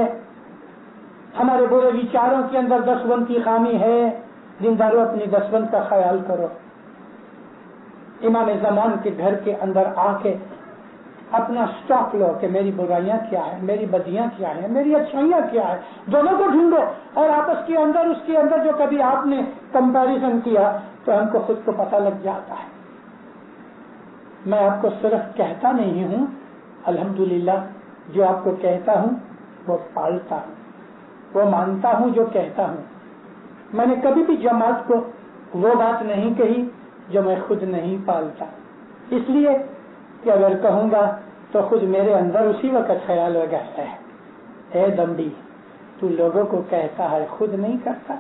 हमारे बुरे विचारों के अंदर दसबंद की खामी है। दीनदारों, अपनी दसबंद का ख्याल करो। इमाम ज़मान के घर के अंदर आके अपना स्टॉक लो कि मेरी बुराइयां क्या है, मेरी बदियां क्या है, मेरी अच्छाइयां क्या है, दोनों को ढूंढो। और आपस के अंदर, उसके अंदर जो कभी आपने कंपैरिजन किया तो हमको खुद को पता लग जाता है। मैं आपको सिर्फ कहता नहीं हूँ, अल्हम्दुलिल्लाह, जो आपको कहता हूँ वो पालता हूँ, वो मानता हूँ जो कहता हूँ। मैंने कभी भी जमात को वो बात नहीं कही जो मैं खुद नहीं पालता, इसलिए कि अगर कहूँगा तो खुद मेरे अंदर उसी वक्त ख्याल लगा है, ए दम्बी, तू लोगों को कहता है, खुद नहीं करता।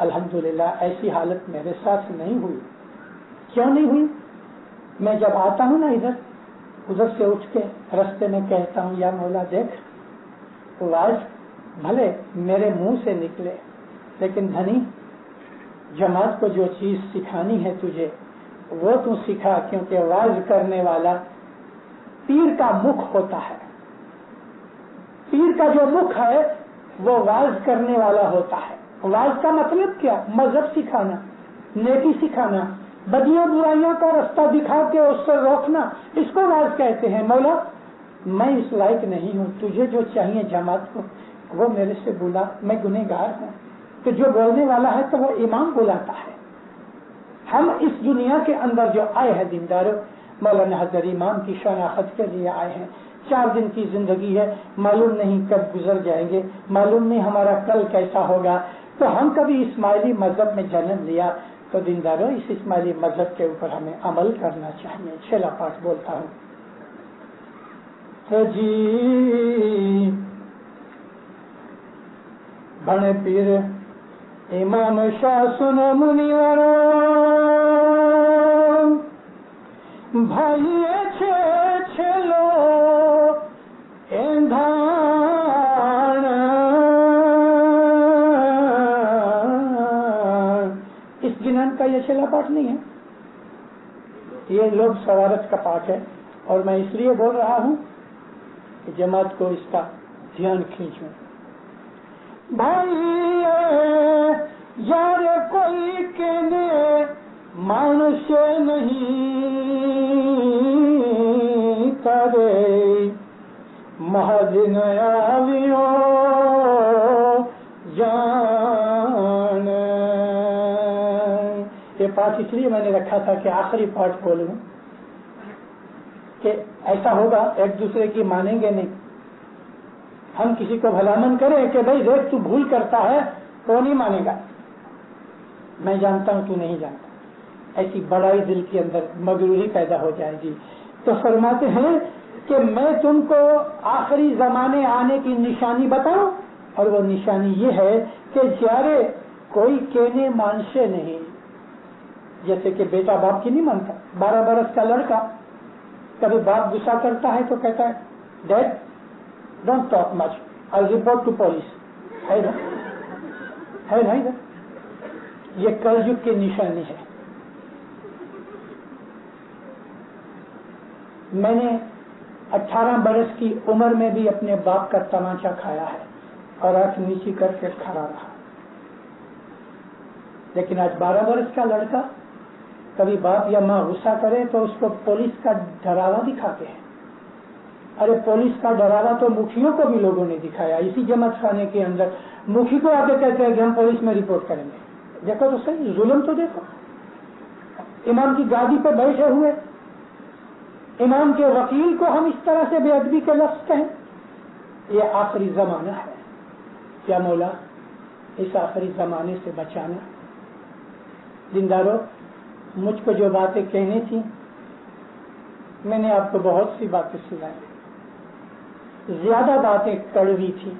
अल्हम्दुलिल्लाह, ऐसी हालत मेरे साथ नहीं हुई। क्यों नहीं हुई? मैं जब आता हूँ ना इधर, उधर से उठ के रास्ते में कहता हूँ, या मौला देख, वाज भले मेरे मुंह से निकले, लेकिन धनी, जमात को जो चीज सिखानी है तुझे वो तू सिखा, क्योंकि वाज करने वाला पीर का मुख होता है। पीर का जो मुख है वो वाज करने वाला होता है। वाज का मतलब क्या? मजहब सिखाना, नेकी सिखाना, बदियों बुराइयों का रास्ता दिखा के उससे रोकना, इसको वाज कहते हैं। मौला, मैं इस लायक नहीं हूँ, तुझे जो चाहिए जमात को वो मेरे से बुला, मैं गुनहगार हूँ। तो जो बोलने वाला है तो वो इमाम बुलाता है। हम इस दुनिया के अंदर जो आए हैं दीनदारों, मौलाना हजरत इमाम की शनाख्त के लिए आए हैं। 4 दिन की जिंदगी है, मालूम नहीं कब गुजर जाएंगे, मालूम नहीं हमारा कल कैसा होगा। तो हम कभी इस्माइली मजहब में जन्म लिया, तो दीनदारों, इस इस्माइली मजहब के ऊपर हमें अमल करना चाहिए। 6 पाठ बोलता हूँ। जी बने पीर इमाम शाह सुनो मुनिवरो, भाई छेलो एंधान। इस गिनान का ये 6 पाठ नहीं है, ये लोग सवारत का पाठ है। और मैं इसलिए बोल रहा हूँ कि जमात को इसका ध्यान खींचूं। भाई यार कोई कहने मानुष्य नहीं करे, महाजिन आवियो जान। ये पाठ इसलिए मैंने रखा था कि आखिरी पाठ बोलूं, कि ऐसा होगा एक दूसरे की मानेंगे नहीं। हम किसी को भलामन करें कि भाई देख तू भूल करता है, तो नहीं मानेगा। मैं जानता हूं तू नहीं जानता, ऐसी बड़ाई दिल के अंदर मगरूरी पैदा हो जाएगी। तो फरमाते हैं कि मैं तुमको आखिरी जमाने आने की निशानी बताऊं, और वो निशानी ये है कि जारे कोई कहने मानसे नहीं। जैसे कि बेटा बाप की नहीं मानता, 12 बरस का लड़का, कभी बाप गुस्सा करता है तो कहता है, dad don't talk much, I report to police. है ना? है ना? ये कलयुग की निशानी है। मैंने 18 बरस की उम्र में भी अपने बाप का तमाचा खाया है और आंख नीची करके खड़ा रहा। लेकिन आज 12 बरस का लड़का, कभी बाप या माँ गुस्सा करे तो उसको पुलिस का डरावा दिखाते हैं। अरे पुलिस का डरावा तो मुखियों को भी लोगों ने दिखाया। इसी जमात खाने के अंदर मुखी को आके कहते हैं कि हम पुलिस में रिपोर्ट करेंगे। देखो तो सही, जुल्म तो देखो। इमाम की गादी पर बैठे हुए इमाम के वकील को हम इस तरह से बेअदबी के लफ्ज कहें। ये आखिरी जमाना है। क्या मौला, اس آخری زمانے سے بچانا۔ دینداروں، مجھ کو جو باتیں کہنی تھی میں نے آپ کو بہت سی باتیں سنائی، زیادہ باتیں کڑوی تھی،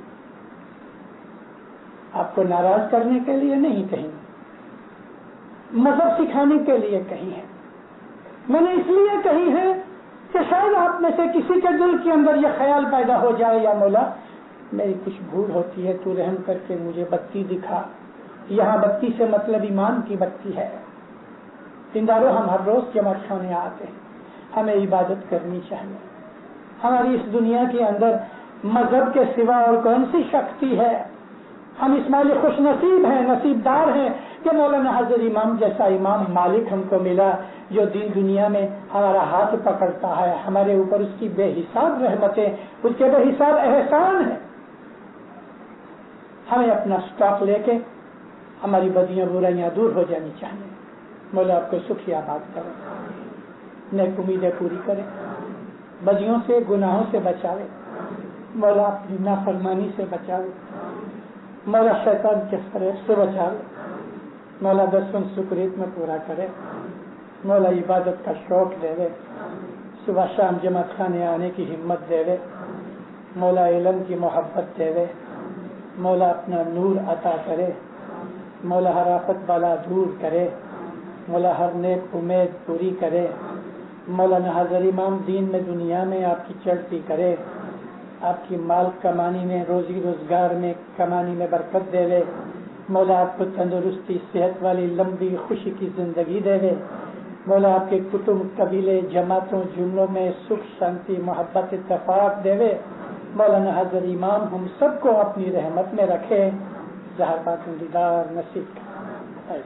آپ کو ناراض کرنے کے لیے نہیں کہیں، مذہب سکھانے کے لیے کہی ہے۔ میں نے اس لیے کہی ہے کہ شاید آپ میں سے کسی کے دل کے اندر یہ خیال پیدا ہو جائے، یا مولا میری کچھ بھول ہوتی ہے، تو رحم کر کے مجھے بتی دکھا۔ یہاں بتی سے مطلب ایمان کی بتی ہے۔ دینداروں، ہم ہر روز جماعت خانے آتے ہیں، ہمیں عبادت کرنی چاہیے۔ ہماری اس دنیا کے اندر مذہب کے سوا اور کون سی شکتی ہے؟ ہم اسماعیلی خوش نصیب ہیں، نصیب دار ہیں کہ مولانا حضرت امام جیسا امام مالک ہم کو ملا، جو دین دنیا میں ہمارا ہاتھ پکڑتا ہے، ہمارے اوپر اس کی بے حساب رحمتیں، اس کے بے حساب احسان ہیں۔ ہمیں اپنا سٹاک لے کے ہماری بدیاں برائیاں دور ہو جانی چاہیے۔ مولا آپ کو سکھی آباد کرے، نیک امیدیں پوری کرے، بدیوں سے گناہوں سے بچاوے، مولا اپنی نافرمانی سے بچاوے، مولا شیطان کے فریب سے بچاوے، مولا دسویں سکریت میں پورا کرے، مولا عبادت کا شوق دے دے، صبح شام جماعت خانے آنے کی ہمت دے دے، مولا علم کی محبت دے دے، مولا اپنا نور عطا کرے، مولا ہر آفت بالا دور کرے، مولا ہر نیک امید پوری کرے، مولانا حضرت امام دین میں دنیا میں آپ کی چڑھتی کرے، آپ کی مال کمانی میں، روزی روزگار میں کمانی میں برکت دے دے، مولا آپ کو تندرستی صحت والی لمبی خوشی کی زندگی دے دے، مولا آپ کے کتب قبیلے جماعتوں جملوں میں سکھ شانتی محبت اتفاق دے دے، مولانا حضرت امام ہم سب کو اپنی رحمت میں رکھے، زہر پاک دیدار نصیب کرے۔